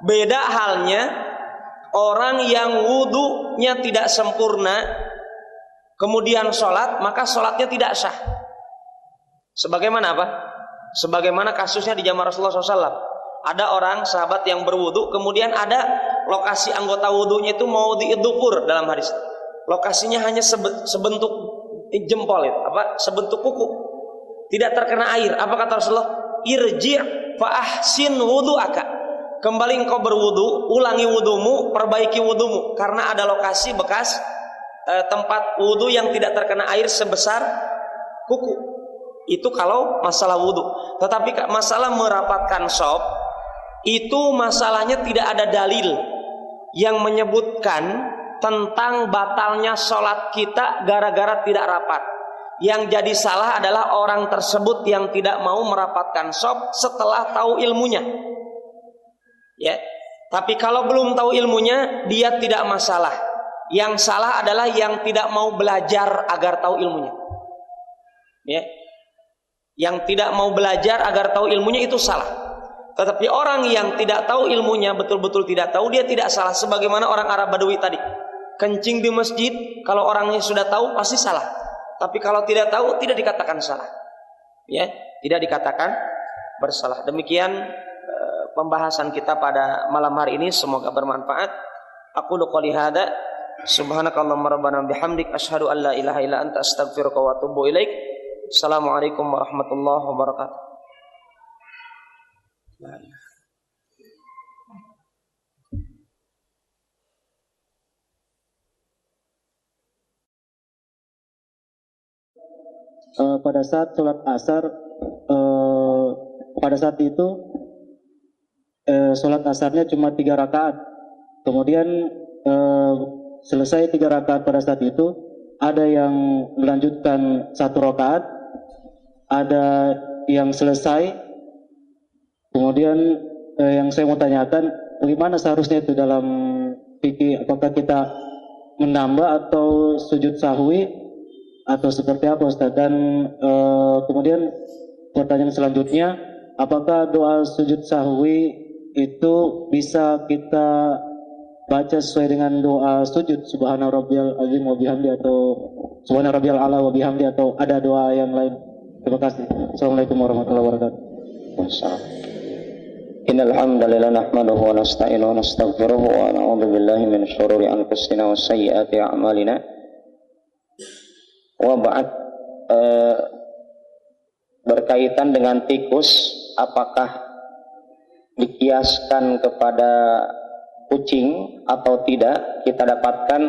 S2: Beda halnya orang yang wudunya tidak sempurna, kemudian sholat, maka sholatnya tidak sah. Sebagaimana apa? Sebagaimana kasusnya di zaman Rasulullah SAW. Ada orang sahabat yang berwudu, kemudian ada lokasi anggota wudunya itu mau didukur dalam hadis. Lokasinya hanya sebentuk jempol itu, apa? Sebentuk kuku. Tidak terkena air. Apa kata Rasulullah? Irji' fa ahsin wudu'aka. Kembali engkau berwudu, ulangi wudumu, perbaiki wudumu, karena ada lokasi bekas tempat wudu yang tidak terkena air sebesar kuku. Itu kalau masalah wudu. Tetapi masalah merapatkan shaf, itu masalahnya tidak ada dalil yang menyebutkan tentang batalnya sholat kita gara-gara tidak rapat. Yang jadi salah adalah orang tersebut yang tidak mau merapatkan shaf setelah tahu ilmunya. Ya, tapi kalau belum tahu ilmunya, dia tidak masalah. Yang salah adalah yang tidak mau belajar agar tahu ilmunya. Ya, yang tidak mau belajar agar tahu ilmunya itu salah. Tetapi orang yang tidak tahu ilmunya, betul-betul tidak tahu, dia tidak salah. Sebagaimana orang Arab Badawi tadi, kencing di masjid, kalau orangnya sudah tahu pasti salah. Tapi kalau tidak tahu tidak dikatakan salah. Ya, tidak dikatakan bersalah. Demikian pembahasan kita pada malam hari ini, semoga bermanfaat. Aku qouli hada, subhanakallahumma rabbana bihamdik asyhadu an la ilaha illa anta astaghfiruka wa atubu ilaik. Assalamualaikum warahmatullahi wabarakatuh.
S3: Pada saat sholat asar, pada saat itu sholat asarnya cuma 3 rakaat. Kemudian selesai 3 rakaat pada saat itu, ada yang melanjutkan 1 rakaat, ada yang selesai. Kemudian yang saya mau tanyakan, bagaimana seharusnya itu dalam fikih, apakah kita menambah atau sujud sahwi atau seperti apa Ustaz? Dan kemudian pertanyaan selanjutnya, apakah doa sujud sahwi itu bisa kita baca sesuai dengan doa sujud subhana rabbiyal azim wa bihamdi, atau subhana rabbiyal ala wa bihamdi, atau ada doa yang lain? Terima kasih. Assalamualaikum warahmatullahi wabarakatuh.
S1: Innal hamdalillah nahmaduhu wa nasta'inuhu wa nastaghfiruhu wa na'udzu billahi min syururi anfusina wa sayyiati a'malina. Wa ba'd, berkaitan dengan tikus, apakah dikiaskan kepada kucing atau tidak? Kita dapatkan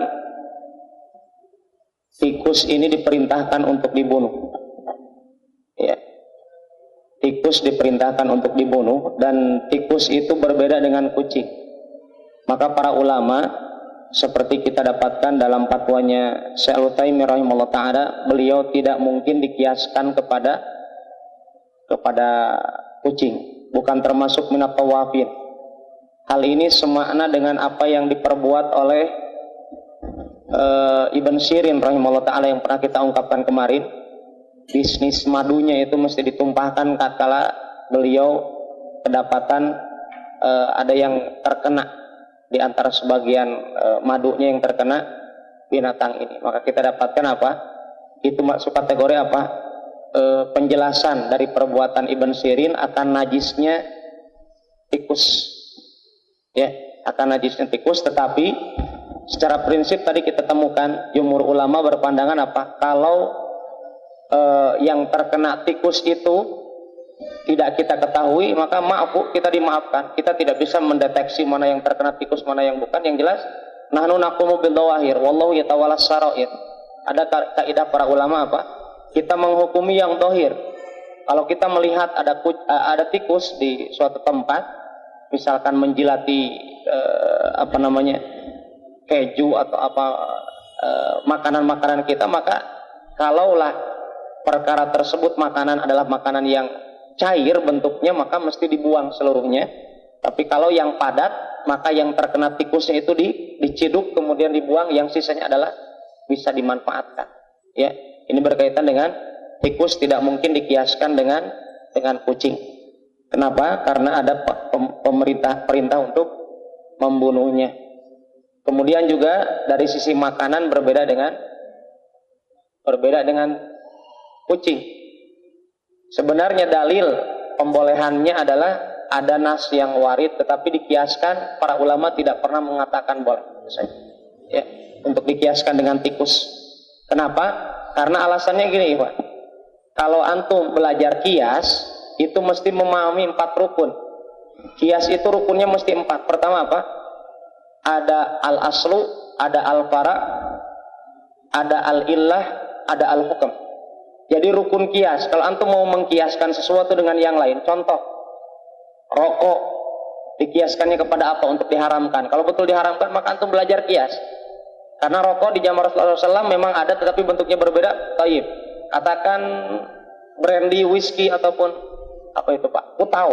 S1: tikus ini diperintahkan untuk dibunuh. Ya. Tikus diperintahkan untuk dibunuh, dan tikus itu berbeda dengan kucing. Maka para ulama, seperti kita dapatkan dalam fatwanya Syekh Al-Utsaimin rahimahullah taala, beliau tidak mungkin dikiaskan kepada kucing, bukan termasuk minat tawafin. Hal ini semakna dengan apa yang diperbuat oleh Ibn Sirin rahimahullah taala yang pernah kita ungkapkan kemarin. Bisnis madunya itu mesti ditumpahkan tatkala beliau kedapatan ada yang terkena di antara sebagian madunya yang terkena binatang ini. Maka kita dapatkan apa? Itu masuk kategori apa? Penjelasan dari perbuatan Ibn Sirin akan najisnya tikus. Ya, akan najisnya tikus. Tetapi secara prinsip tadi kita temukan jumhur ulama berpandangan apa? Kalau yang terkena tikus itu tidak kita ketahui, maka maaf, kita dimaafkan. Kita tidak bisa mendeteksi mana yang terkena tikus, mana yang bukan. Yang jelas, nahnu naqumu bil dhawahir wallahu yatawallas sarair. Ada kaidah para ulama apa? Kita menghukumi yang dohir. Kalau kita melihat ada tikus di suatu tempat, misalkan menjilati keju atau makanan-makanan kita, maka kalaulah perkara tersebut makanan adalah makanan yang cair bentuknya, maka mesti dibuang seluruhnya. Tapi kalau yang padat, maka yang terkena tikusnya itu diciduk kemudian dibuang, yang sisanya adalah bisa dimanfaatkan. Ya, ini berkaitan dengan tikus, tidak mungkin dikiaskan dengan kucing. Kenapa? Karena ada perintah untuk membunuhnya. Kemudian juga dari sisi makanan berbeda dengan kucing. Sebenarnya dalil pembolehannya adalah ada nas yang warid, tetapi dikiaskan para ulama tidak pernah mengatakan boleh. Ya, untuk dikiaskan dengan tikus. Kenapa? Karena alasannya gini, Pak. Kalau antum belajar kias, itu mesti memahami 4 rukun. Kias itu rukunnya mesti 4. Pertama apa? Ada al-aslu, ada al-fara', ada al-illah, ada al-hukm. Jadi rukun kias, kalau antum mau mengkiaskan sesuatu dengan yang lain, contoh rokok dikiaskannya kepada apa untuk diharamkan? Kalau betul diharamkan, maka antum belajar kias. Karena rokok di zaman Rasulullah SAW memang ada, tetapi bentuknya berbeda. Taib. Katakan brandy, whisky ataupun apa itu Pak? Putau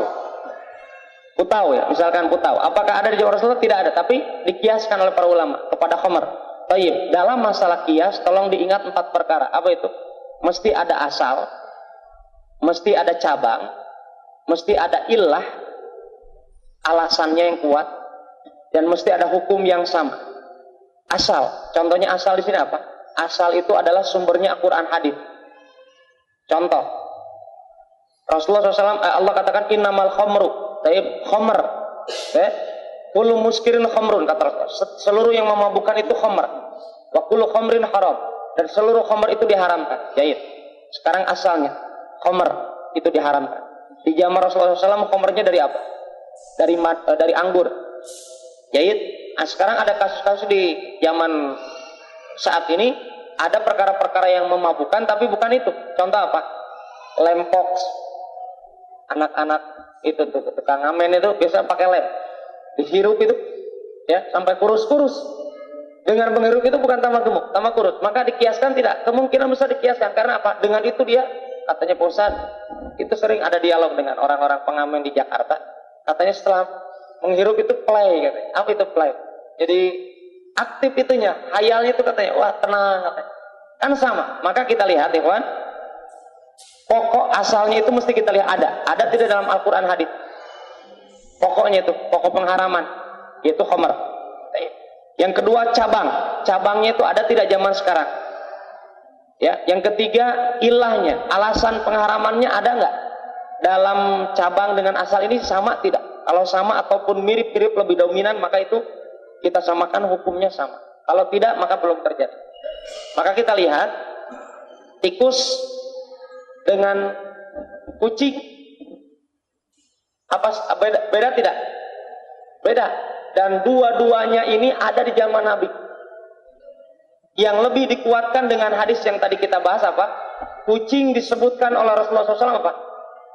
S1: ya, misalkan putau. Apakah ada di zaman Rasulullah? Tidak ada, tapi dikiaskan oleh para ulama kepada khamar. Taib. Dalam masalah kias, tolong diingat 4 perkara. Apa itu? Mesti ada asal, mesti ada cabang, mesti ada illah, alasannya yang kuat, dan mesti ada hukum yang sama.
S2: Asal. Contohnya asal di sini apa? Asal itu adalah sumbernya Al-Quran hadis. Contoh. Rasulullah SAW, Allah katakan innamal khamru. Taib khamr. Kullu muskirin khamrun kata Rasulullah. Seluruh yang memabukkan itu khamr. Wa kullu khamrin haram. Dan seluruh khamr itu diharamkan. Jahit. Sekarang asalnya khamr itu diharamkan. Di zaman Rasulullah SAW khamrnya dari apa? Dari anggur. Jahit. Nah, sekarang ada kasus-kasus di zaman saat ini ada perkara-perkara yang memabukkan tapi bukan itu. Contoh apa? Lempox. Anak-anak itu tuh tukang ngamen itu biasa pakai lem. Dihirup itu ya sampai kurus-kurus. Dengan menghirup itu bukan tambah gemuk, tambah kurus. Maka dikiaskan tidak? Kemungkinan besar dikiaskan karena apa? Dengan itu dia katanya Pak Ustaz, itu sering ada dialog dengan orang-orang pengamen di Jakarta. Katanya setelah menghirup itu play katanya. Apa itu play? Jadi aktif itunya, hayalnya itu katanya, wah tenang katanya. Kan sama. Maka kita lihat ya kawan, pokok asalnya itu mesti kita lihat ada tidak dalam Al-Quran hadis. Pokoknya itu, pokok pengharaman, yaitu khamr. Yang kedua cabangnya itu ada tidak zaman sekarang. Ya, yang ketiga ilahnya, alasan pengharamannya ada nggak? Dalam cabang dengan asal ini sama tidak? Kalau sama ataupun mirip-mirip lebih dominan maka itu kita samakan hukumnya sama. Kalau tidak maka belum terjadi. Maka kita lihat tikus dengan kucing apa beda tidak? Beda. Dan dua-duanya ini ada di zaman Nabi. Yang lebih dikuatkan dengan hadis yang tadi kita bahas apa? Kucing disebutkan oleh Rasulullah SAW apa?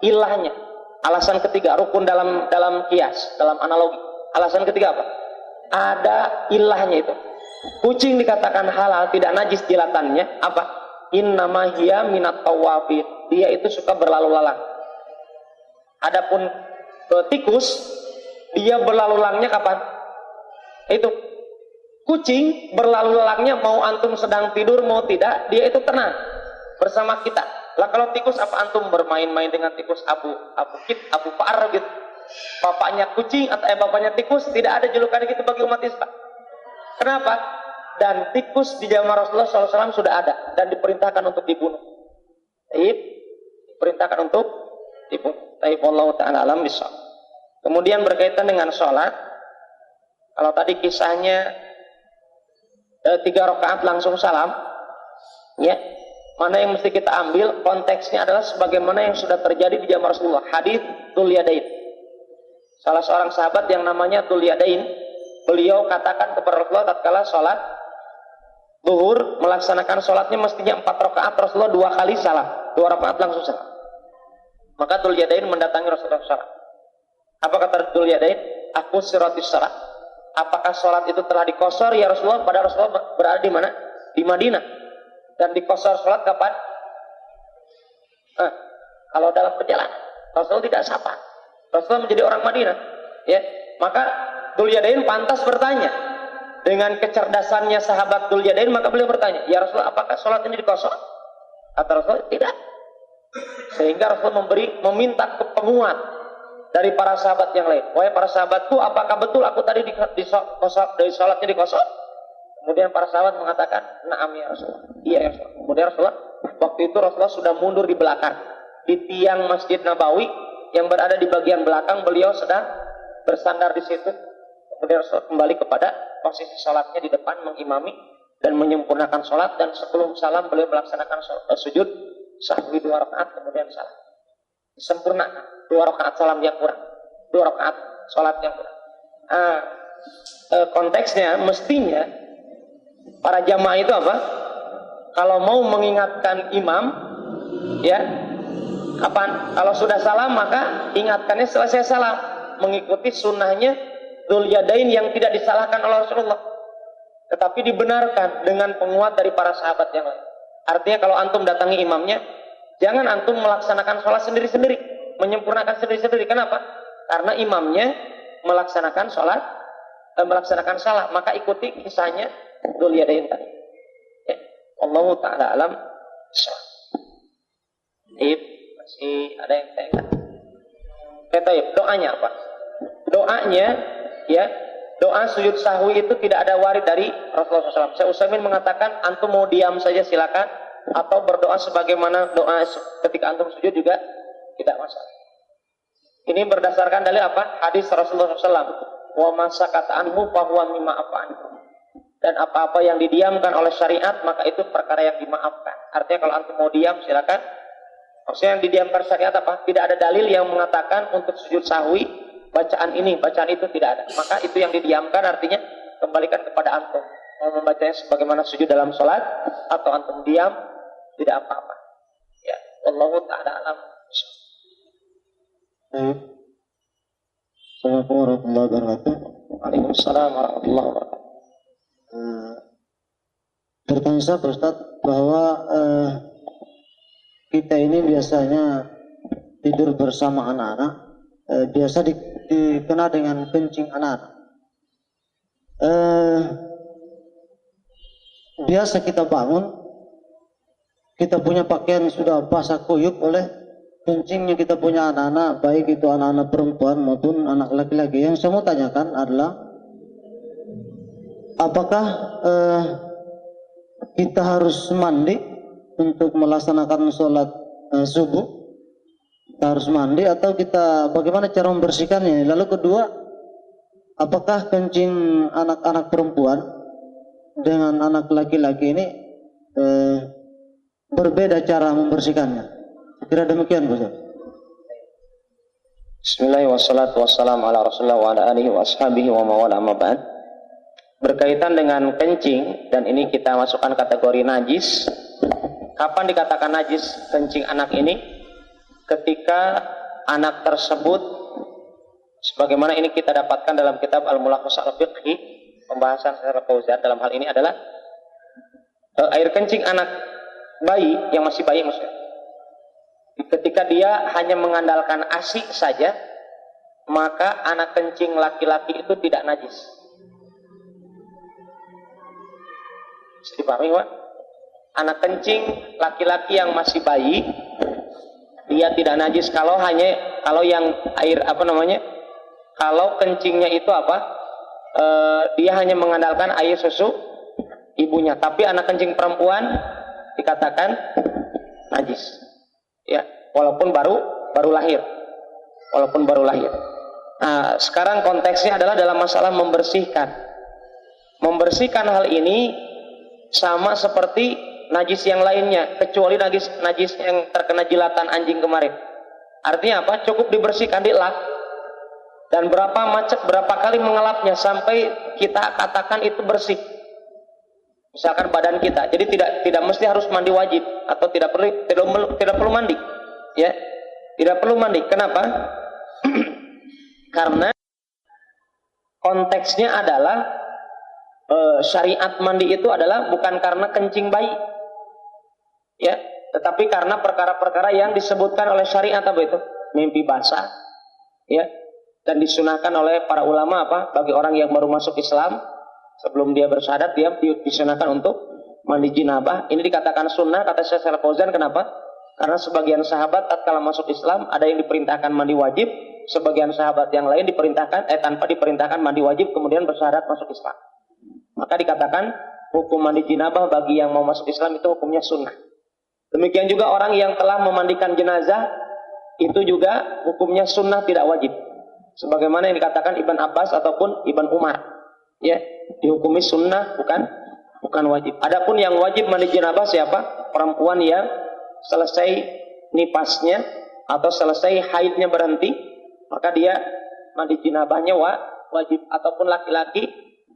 S2: Ilahnya. Alasan ketiga, rukun dalam kias, dalam analogi. Alasan ketiga apa? Ada ilahnya itu. Kucing dikatakan halal, tidak najis jilatannya. Apa? Innama hiya minat tawafid. Dia itu suka berlalu lalang. Adapun tikus, dia berlalu lalangnya kapan? Itu. Kucing berlalu lalangnya mau antum sedang tidur mau tidak, dia itu tenang bersama kita. Lah kalau tikus apa antum bermain-main dengan tikus Abu Fa'ar gitu. Bapaknya kucing atau bapaknya tikus, tidak ada julukan gitu bagi umat Islam. Kenapa? Dan tikus di zaman Rasulullah SAW sudah ada dan diperintahkan untuk dibunuh. Diperintahkan untuk dibunuh. Wallahu ta'ala alam bisawab. Kemudian berkaitan dengan sholat, kalau tadi kisahnya 3 rakaat langsung salam, ya, mana yang mesti kita ambil konteksnya adalah sebagaimana yang sudah terjadi di zaman Rasulullah. Hadis Dzul Yadain. Salah seorang sahabat yang namanya Dzul Yadain, beliau katakan kepada Rasulullah tatkala sholat zuhur, melaksanakan sholatnya mestinya 4 rakaat, Rasulullah 2 kali salam, 2 rakaat langsung salam. Maka Dzul Yadain mendatangi Rasulullah SAW. Apa kata Dzul Yadain? Aku siratis salat. Apakah sholat itu telah dikosor ya Rasulullah? Pada Rasulullah berada di mana? Di Madinah. Dan dikosor sholat kapan? Kalau dalam perjalanan. Rasulullah tidak sapa. Rasulullah menjadi orang Madinah. Ya, maka Dzul Yadain pantas bertanya. Dengan kecerdasannya sahabat Dzul Yadain, maka beliau bertanya, ya Rasulullah, apakah sholat ini dikosor? Kata Rasulullah, tidak. Sehingga Rasulullah meminta penguat dari para sahabat yang lain. Wahai para sahabatku, apakah betul aku tadi dari sholatnya dikosor? Kemudian para sahabat mengatakan, na'am ya Rasulullah. Iya ya Rasulullah. Kemudian Rasulullah, waktu itu Rasulullah sudah mundur di belakang. Di tiang Masjid Nabawi yang berada di bagian belakang, beliau sedang bersandar di situ. Kemudian Rasulullah kembali kepada posisi sholatnya di depan, mengimami dan menyempurnakan sholat. Dan sebelum salam beliau melaksanakan sujud sahwi 2 rakaat, kemudian salam. Sempurnakan 2 rakaat salam yang kurang, 2 rakaat sholat yang kurang. Konteksnya mestinya para jamaah itu apa? Kalau mau mengingatkan imam, ya, kapan? Kalau sudah salam maka ingatkannya selesai salam, mengikuti sunnahnya Dzul Yadain yang tidak disalahkan oleh Rasulullah, tetapi dibenarkan dengan penguat dari para sahabat yang lain. Artinya kalau antum datangi imamnya, jangan antum melaksanakan sholat sendiri-sendiri, menyempurnakan sendiri-sendiri. Kenapa? Karena imamnya melaksanakan sholat, melaksanakan salah, maka ikuti kisahnya Dzul Yadain tadi. Ya. Allahu ta'ala alam. Masih ada yang tanya? Doanya apa? Doanya, ya, doa sujud sahwi itu tidak ada warid dari Rasulullah SAW. Syekh Utsaimin mengatakan antum mau diam saja silakan, atau berdoa sebagaimana doa ketika antum sujud juga tidak masalah. Ini berdasarkan dalil apa? Hadis Rasulullah SAW. Wa masakata anhu fahuwa mimma afan. Dan apa-apa yang didiamkan oleh syariat maka itu perkara yang dimaafkan. Artinya kalau antum mau diam silakan. Maksudnya yang didiamkan syariat apa? Tidak ada dalil yang mengatakan untuk sujud sahwi bacaan ini, bacaan itu tidak ada. Maka itu yang didiamkan artinya kembalikan kepada antum. Mau membacanya sebagaimana sujud dalam sholat atau antum diam tidak apa-apa. Ya, wallahu ta'ala alam.
S3: Assalamualaikum warahmatullahi wabarakatuh.
S2: Waalaikumsalam warahmatullahi wabarakatuh.
S3: Bertanya saya Pak Ustaz bahwa kita ini biasanya tidur bersama anak-anak, biasa dikenal dengan kencing anak-anak. Biasa kita bangun, kita punya pakaian sudah basah kuyup oleh kencingnya kita punya anak-anak, baik itu anak-anak perempuan maupun anak laki-laki. Yang saya mau tanyakan adalah apakah kita harus mandi untuk melaksanakan sholat subuh? Kita harus mandi atau kita bagaimana cara membersihkannya? Lalu kedua, apakah kencing anak-anak perempuan dengan anak laki-laki ini berbeda cara membersihkannya? Kira demikian, Ustaz.
S2: Bismillahirrahmanirrahim. Wassalamu ala Rasulillah wa ala alihi wa ashabihi wa mawala amma ba'd. Berkaitan dengan kencing, dan ini kita masukkan kategori najis. Kapan dikatakan najis kencing anak ini? Ketika anak tersebut, sebagaimana ini kita dapatkan dalam kitab Al-Mulakhas Al-Fiqhi, pembahasan secara Fauzan dalam hal ini adalah air kencing anak bayi, yang masih bayi maksudnya, ketika dia hanya mengandalkan ASI saja, maka anak kencing laki-laki itu tidak najis. Bisa dipahami, Pak? Anak kencing laki-laki yang masih bayi, dia tidak najis kalau yang air kalau kencingnya itu dia hanya mengandalkan air susu ibunya. Tapi anak kencing perempuan dikatakan najis. Ya, walaupun baru lahir. Nah, sekarang konteksnya adalah dalam masalah membersihkan. Membersihkan hal ini sama seperti najis yang lainnya, kecuali najis yang terkena jilatan anjing kemarin. Artinya apa? Cukup dibersihkan, dilap, dan berapa kali mengelapnya sampai kita katakan itu bersih. Misalkan badan kita, jadi tidak mesti harus mandi wajib atau tidak perlu mandi, ya, tidak perlu mandi. Kenapa? Karena konteksnya adalah syariat mandi itu adalah bukan karena kencing bayi, ya, tetapi karena perkara-perkara yang disebutkan oleh syariat apa itu? Mimpi basah, ya, dan disunahkan oleh para ulama bagi orang yang baru masuk Islam. Sebelum dia bersyahadat, dia disunahkan untuk mandi jinabah. Ini dikatakan sunnah, kata Syekh Al-Fauzan. Kenapa? Karena sebagian sahabat tatkala masuk Islam ada yang diperintahkan mandi wajib, sebagian sahabat yang lain diperintahkan tanpa diperintahkan mandi wajib kemudian bersyahadat masuk Islam. Maka dikatakan hukum mandi jinabah bagi yang mau masuk Islam itu hukumnya sunnah. Demikian juga orang yang telah memandikan jenazah itu juga hukumnya sunnah, tidak wajib. Sebagaimana yang dikatakan Ibn Abbas ataupun Ibn Umar, ya, dihukumi sunnah bukan wajib. Adapun yang wajib mandi jenazah siapa? Perempuan yang selesai nipasnya atau selesai haidnya berhenti, maka dia mandi jenazahnya wajib. Ataupun laki-laki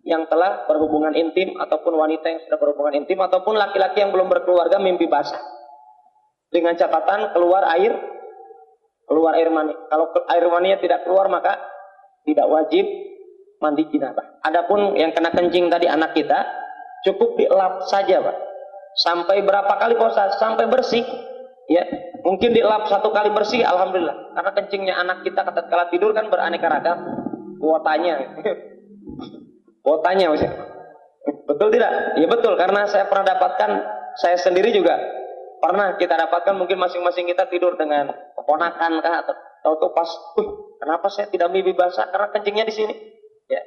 S2: yang telah berhubungan intim, ataupun wanita yang sudah berhubungan intim, ataupun laki-laki yang belum berkeluarga mimpi basah. Dengan catatan keluar air mani. Kalau air maninya tidak keluar maka tidak wajib mandi jenazah. Adapun yang kena kencing tadi anak kita, cukup dilap saja, Pak. Sampai berapa kali Pak? Sampai bersih. Ya, mungkin dilap 1 kali bersih, alhamdulillah. Karena kencingnya anak kita tatkala tidur kan beraneka ragam kuotanya. Kuotanya maksudnya. Betul tidak? Ya betul, karena saya pernah dapatkan, saya sendiri juga pernah kita dapatkan, mungkin masing-masing kita tidur dengan keponakan kah atau pas, kenapa saya tidak mimpi basah? Karena kencingnya di sini. Ya,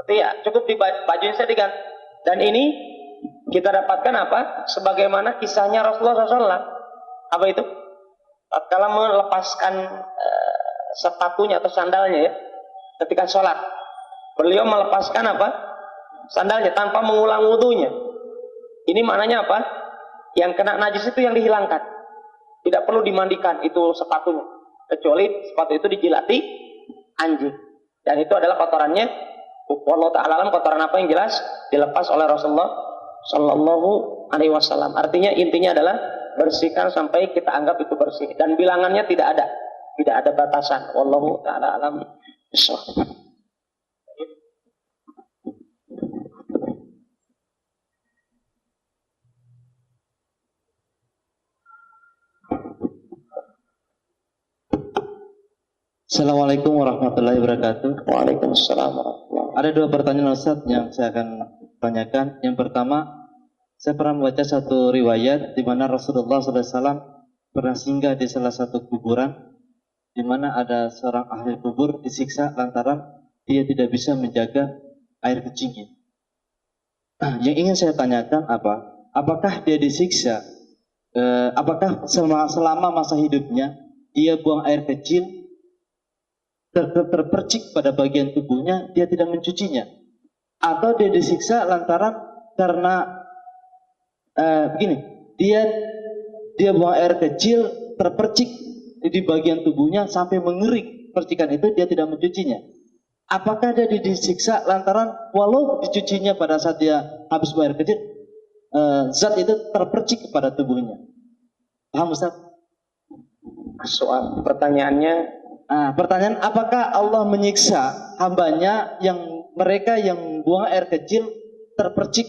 S2: Berarti ya cukup di bajunya saya diganti. Dan ini kita dapatkan apa? Sebagaimana kisahnya Rasulullah SAW. Apa itu? Tatkala melepaskan sepatunya atau sandalnya ya, ketika sholat, beliau melepaskan apa? Sandalnya tanpa mengulang wudunya. Ini maknanya apa? Yang kena najis itu yang dihilangkan. Tidak perlu dimandikan itu sepatunya, kecuali sepatu itu dijilati anjing. Dan itu adalah kotorannya. Wallahu ta'ala alam, kotoran apa yang jelas dilepas oleh Rasulullah Sallallahu Alaihi Wasallam. Artinya intinya adalah bersihkan sampai kita anggap itu bersih, dan bilangannya tidak ada batasan. Wallahu ta'ala alam.
S3: Assalamualaikum warahmatullahi wabarakatuh.
S2: Waalaikumsalam warahmatullahi wabarakatuh.
S3: Ada dua pertanyaan Ustaz yang saya akan tanyakan. Yang pertama, saya pernah membaca satu riwayat di mana Rasulullah SAW pernah singgah di salah satu kuburan, di mana ada seorang ahli kubur disiksa lantaran dia tidak bisa menjaga air kencingnya. Yang ingin saya tanyakan apakah dia disiksa? Apakah selama masa hidupnya dia buang air kecil terpercik pada bagian tubuhnya, dia tidak mencucinya, atau dia disiksa lantaran karena begini, dia buang air kecil terpercik di bagian tubuhnya sampai mengering percikan itu, dia tidak mencucinya. Apakah dia disiksa lantaran walau dicucinya pada saat dia habis buang air kecil, zat itu terpercik kepada tubuhnya? Paham Ustaz?
S2: Soal pertanyaannya,
S3: pertanyaan, apakah Allah menyiksa hambanya mereka yang buang air kecil terpercik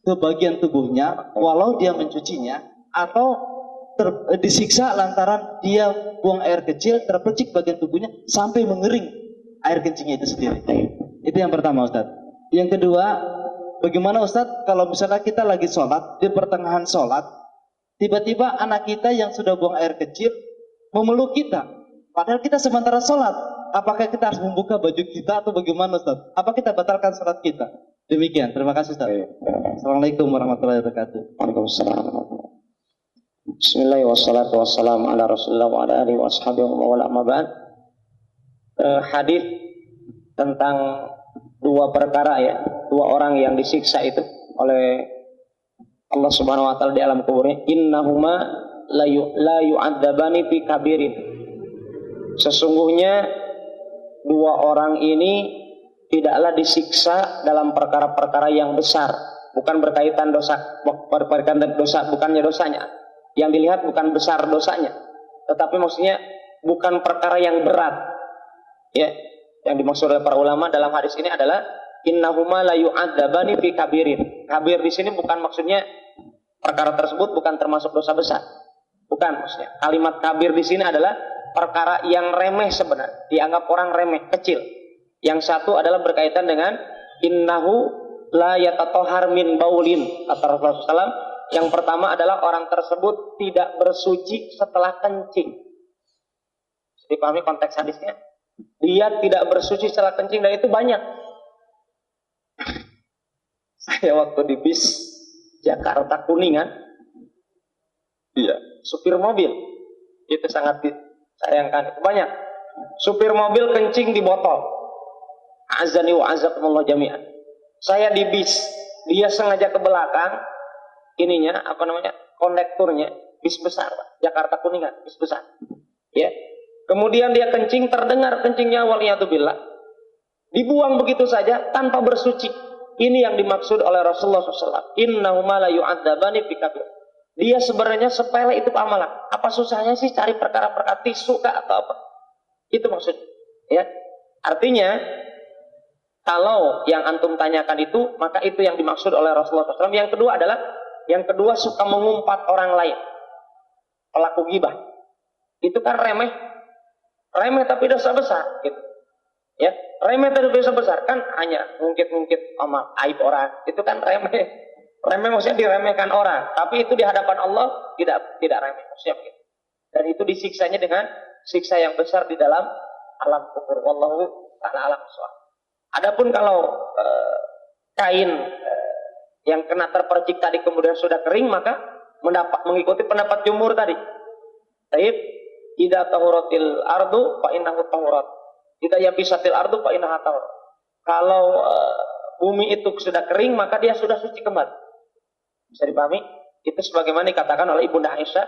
S3: ke bagian tubuhnya walau dia mencucinya, atau disiksa lantaran dia buang air kecil terpercik bagian tubuhnya sampai mengering air kencingnya itu sendiri? Itu yang pertama Ustaz. Yang kedua, bagaimana Ustaz kalau misalnya kita lagi sholat, di pertengahan sholat tiba-tiba anak kita yang sudah buang air kecil memeluk kita, padahal kita sementara sholat. Apakah kita harus membuka baju kita atau bagaimana Ustaz? Apa kita batalkan sholat kita? Demikian, terima kasih Ustaz. Assalamualaikum warahmatullahi wabarakatuh.
S2: Waalaikumsalam. Bismillahirrahmanirrahim. Wassalatu wassalamu ala Rasulillah wa ala alihi wa ashabihi wa wala amma ba'd. Hadis tentang dua perkara ya, dua orang yang disiksa itu oleh Allah Subhanahu wa taala di alam kuburnya. Innahuma la yu'adzabani fi kabirin. Sesungguhnya dua orang ini tidaklah disiksa dalam perkara-perkara yang besar, bukan berkaitan dosa, bukannya dosanya. Yang dilihat bukan besar dosanya, tetapi maksudnya bukan perkara yang berat. Ya, yang dimaksud oleh para ulama dalam hadis ini adalah innahuma la yu'adzabani fi kabirin. Kabir di sini bukan maksudnya perkara tersebut bukan termasuk dosa besar. Bukan maksudnya. Kalimat kabir di sini adalah perkara yang remeh sebenarnya, dianggap orang remeh, kecil. Yang satu adalah berkaitan dengan innahu la yatatohar min baulin, kata Rasulullah SAW. Yang pertama adalah orang tersebut tidak bersuci setelah kencing. Dipahami konteks hadisnya? Dia tidak bersuci setelah kencing, dan itu banyak. Saya waktu di bis Jakarta Kuningan, supir mobil itu sangat sayangkan, itu banyak supir mobil kencing di botol. Azani wa azakumullah jami'an. Saya di bis, dia sengaja ke belakang kondekturnya, bis besar Pak, Jakarta Kuningan, bis besar ya. Kemudian dia kencing, terdengar kencingnya, waliyatubillah, dibuang begitu saja tanpa bersuci. Ini yang dimaksud oleh Rasulullah SAW. Innahuma la yu'adzabani fi kabir. Dia sebenarnya sepele itu amalan. Apa susahnya sih cari perkara-perkara tisu kah atau apa? Itu maksudnya. Ya. Artinya, kalau yang antum tanyakan itu, maka itu yang dimaksud oleh Rasulullah SAW. Yang kedua suka mengumpat orang lain. Pelaku ghibah. Itu kan remeh tapi dosa besar. Gitu. Ya, remeh tapi dosa besar kan hanya ngungkit-ngungkit amal aib orang. Itu kan remeh. Remeh maksudnya diremehkan orang, tapi itu di hadapan Allah tidak remeh, maksudnya begitu. Dan itu disiksanya dengan siksa yang besar di dalam alam kubur. Wallahu ta'ala alam.
S4: Adapun kalau kain yang kena terpercik tadi kemudian sudah kering, maka mengikuti pendapat jumhur tadi. Taib, idza tahuratil ardu fa innahu tahurat. Idza yabisatil ardu fa innaha tahurat. Kalau bumi itu sudah kering, maka dia sudah suci kembali. Bisa dipahami? Itu sebagaimana dikatakan oleh Ibunda Aisyah,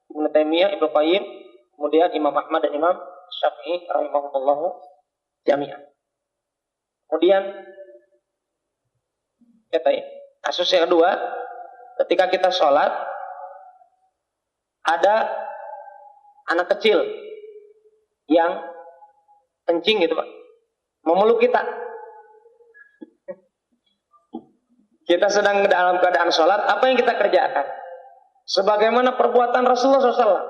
S4: Ibnu Taimiyah, Ibnu Qayyim, kemudian Imam Ahmad dan Imam Syafi'i rahimahumullah jami'an. Kemudian kasus yang kedua, ketika kita sholat, ada anak kecil yang kencing gitu Pak, memeluk kita. Kita sedang dalam keadaan sholat, apa yang kita kerjakan? Sebagaimana perbuatan Rasulullah SAW.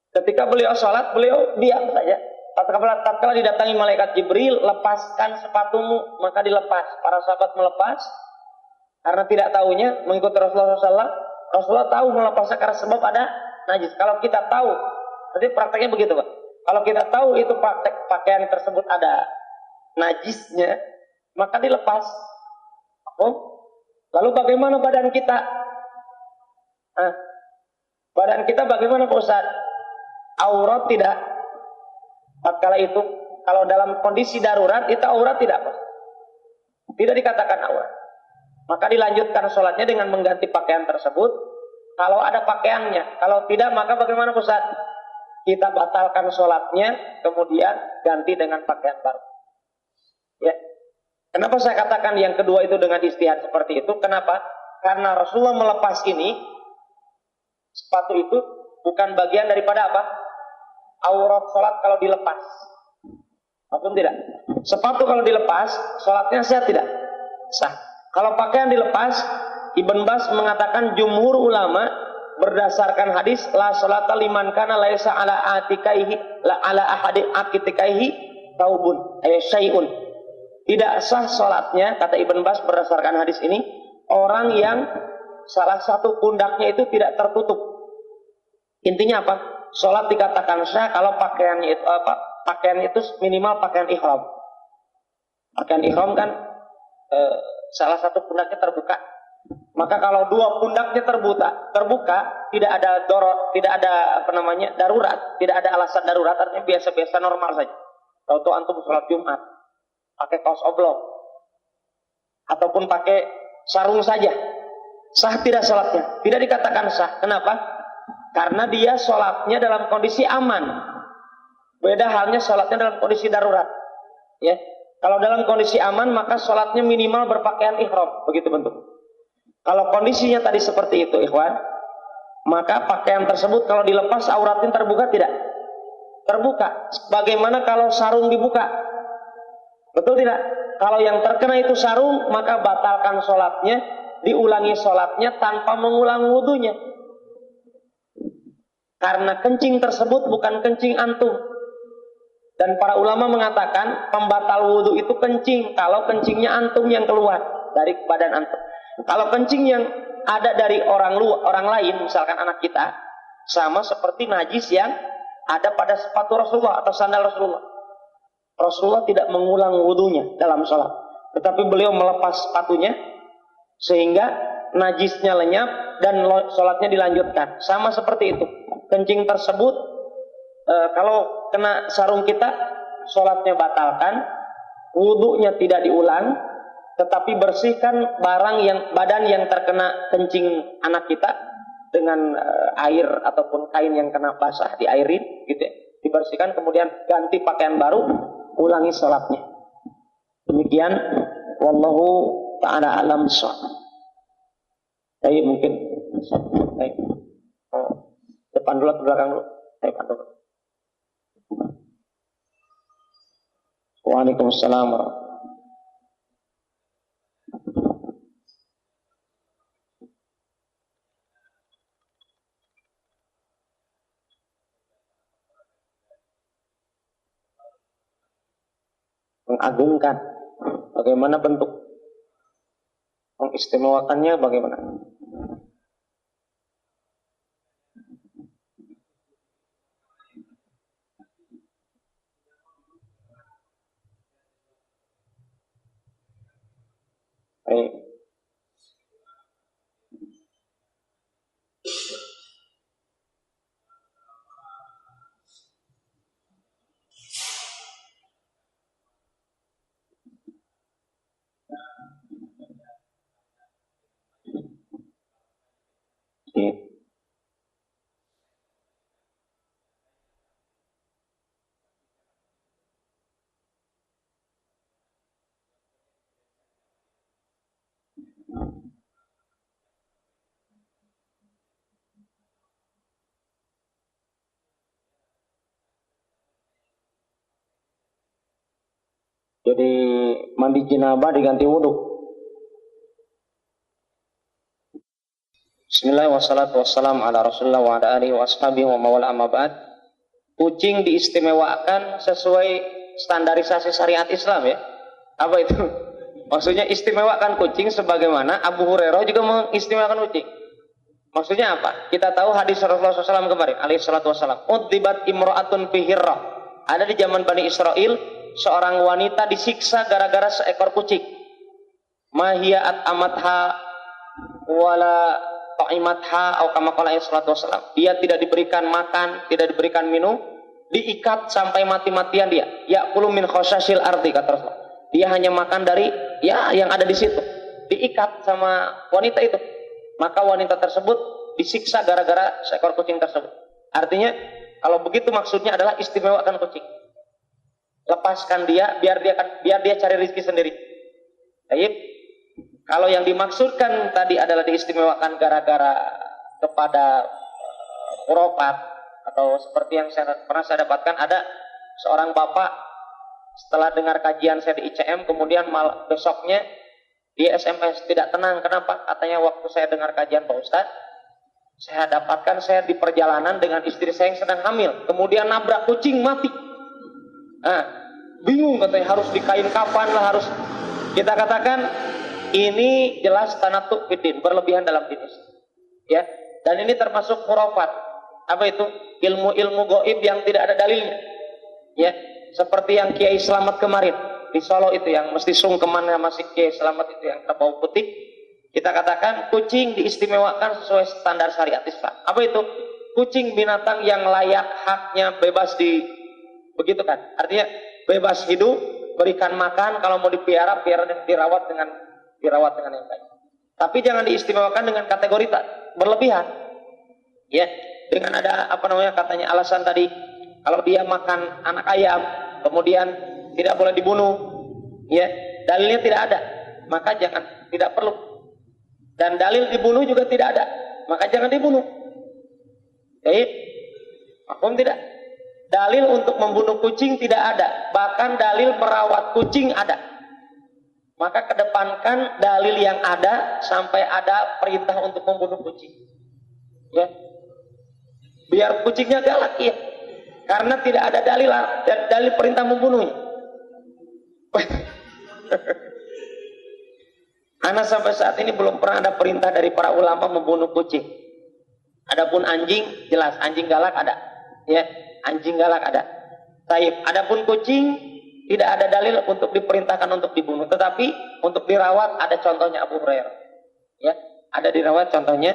S4: Ketika beliau sholat, beliau diam saja. Tatkala didatangi malaikat Jibril, lepaskan sepatumu, maka dilepas. Para sahabat melepas, karena tidak tahunya mengikuti Rasulullah SAW. Rasulullah tahu melepasnya karena sebab ada najis. Kalau kita tahu, berarti prakteknya begitu Pak. Kalau kita tahu itu pakaian tersebut ada najisnya, maka dilepas. Lalu bagaimana badan kita? Badan kita bagaimana Pak Ustaz? Aurat tidak? Tatkala itu, kalau dalam kondisi darurat, itu aurat tidak Pak? Tidak dikatakan aurat. Maka dilanjutkan sholatnya dengan mengganti pakaian tersebut. Kalau ada pakaiannya, kalau tidak, maka bagaimana Pak Ustaz? Kita batalkan sholatnya, kemudian ganti dengan pakaian baru. Ya. Kenapa saya katakan yang kedua itu dengan istihad seperti itu? Kenapa? Karena Rasulullah melepas ini, sepatu itu bukan bagian daripada apa? Aurat sholat kalau dilepas. Maksud tidak? Sepatu kalau dilepas, sholatnya sah tidak? Sah. Kalau pakaian dilepas, Ibn Bas mengatakan jumhur ulama berdasarkan hadis la sholata liman kana laisa ala atikaihi la ala ahadi akitikaihi taubun syai'un. Tidak sah sholatnya, kata Ibn Bas berdasarkan hadis ini, orang yang salah satu pundaknya itu tidak tertutup. Intinya apa? Sholat dikatakan sah kalau pakaiannya itu pakaian itu minimal pakaian ihram. Pakaian ihram kan salah satu pundaknya terbuka. Maka kalau dua pundaknya terbuka, tidak ada tidak ada darurat, tidak ada alasan darurat, artinya biasa-biasa normal saja. Kalau antum sholat Jumat pakai kaos oblong ataupun pakai sarung saja, sah tidak sholatnya? Tidak dikatakan sah. Kenapa? Karena dia sholatnya dalam kondisi aman. Beda halnya sholatnya dalam kondisi darurat. Ya, kalau dalam kondisi aman maka sholatnya minimal berpakaian ihram, begitu bentuk. Kalau kondisinya tadi seperti itu, ikhwan, maka pakaian tersebut kalau dilepas auratnya terbuka tidak? Terbuka. Bagaimana kalau sarung dibuka? Betul tidak? Kalau yang terkena itu sarung, maka batalkan sholatnya, diulangi sholatnya tanpa mengulang wudunya. Karena kencing tersebut bukan kencing antum. Dan para ulama mengatakan pembatal wudhu itu kencing kalau kencingnya antum yang keluar dari badan antum. Kalau kencing yang ada dari orang lain, misalkan anak kita, sama seperti najis yang ada pada sepatu Rasulullah atau sandal Rasulullah. Rasulullah tidak mengulang wudunya dalam sholat, tetapi beliau melepas sepatunya sehingga najisnya lenyap dan sholatnya dilanjutkan. Sama seperti itu. Kencing tersebut kalau kena sarung kita, sholatnya batalkan, wudunya tidak diulang, tetapi bersihkan badan yang terkena kencing anak kita dengan air ataupun kain yang kena basah, diairin, gitu ya. Dibersihkan, kemudian ganti pakaian baru, ulangi sholatnya. Demikian, wallahu ta'ala alam shawab. Baik, mungkin baik. Depan dulu atau belakang dulu? Baik, dulu. Waalaikumsalam warahmatullahi wabarakatuh. Mengagungkan, bagaimana bentuk mengistimewakannya, bagaimana? Jadi mandi jenabah diganti wudhu. Bismillah wassalatu wassalamu ala rasulullah wa ala alihi wa ashabihi wa mawala amma ba'd. Kucing diistimewakan sesuai standarisasi syariat Islam ya. Apa itu? Maksudnya istimewakan kucing sebagaimana Abu Hurairah juga mengistimewakan kucing. Maksudnya apa? Kita tahu hadis Rasulullah SAW kemarin alaihi salatu wassalam. Udzibat imra'atun fi hirrah. Ada di zaman Bani Israel seorang wanita disiksa gara-gara seekor kucing. Mahiyat amatha wala ta'imatha atau kama qala sallallahu alaihi wasallam. Dia tidak diberikan makan, tidak diberikan minum, diikat sampai mati-matian dia. Ya'kulu min khashasil ardi kata Rasulullah. Dia hanya makan dari yang ada di situ. Diikat sama wanita itu. Maka wanita tersebut disiksa gara-gara seekor kucing tersebut. Artinya kalau begitu maksudnya adalah istimewakan kucing. Lepaskan dia biar dia cari rezeki sendiri. Baik. Kalau yang dimaksudkan tadi adalah diistimewakan gara-gara kepada khurafat atau seperti yang pernah saya dapatkan, ada seorang bapak setelah dengar kajian saya di ICM kemudian besoknya dia SMS tidak tenang. Kenapa? Katanya waktu saya dengar kajian Pak Ustadz, saya dapatkan saya di perjalanan dengan istri saya yang sedang hamil, kemudian nabrak kucing mati. Nah, bingung katanya, harus dikain kapan lah, harus kita katakan ini jelas tanatu fiddin, berlebihan dalam din Islam. Ya, dan ini termasuk khurafat. Apa itu? Ilmu-ilmu gaib yang tidak ada dalilnya. Ya, seperti yang Kiai Slamet kemarin di Solo itu, yang mesti sungkemannya masih Kiai Slamet itu yang terbau putih. Kita katakan kucing diistimewakan sesuai standar syariat Islam. Apa itu? Kucing binatang yang layak haknya bebas begitu kan? Artinya bebas hidup, berikan makan, kalau mau dipiara dirawat dengan yang baik. Tapi jangan diistimewakan dengan kategori berlebihan. Ya, dengan ada katanya alasan tadi, kalau dia makan anak ayam, kemudian tidak boleh dibunuh. Ya, dalilnya tidak ada, maka tidak perlu. Dan dalil dibunuh juga tidak ada, maka jangan dibunuh. Baik, maklum tidak? Dalil untuk membunuh kucing tidak ada, bahkan dalil merawat kucing ada. Maka kedepankan dalil yang ada sampai ada perintah untuk membunuh kucing. Ya, biar kucingnya galak ya, karena tidak ada dalil perintah membunuhnya. Anak sampai saat ini belum pernah ada perintah dari para ulama membunuh kucing. Adapun anjing, jelas anjing galak ada. Ya, anjing galak ada. Taib. Adapun kucing tidak ada dalil untuk diperintahkan untuk dibunuh, tetapi untuk dirawat ada contohnya Abu Hurairah. Ya, ada dirawat contohnya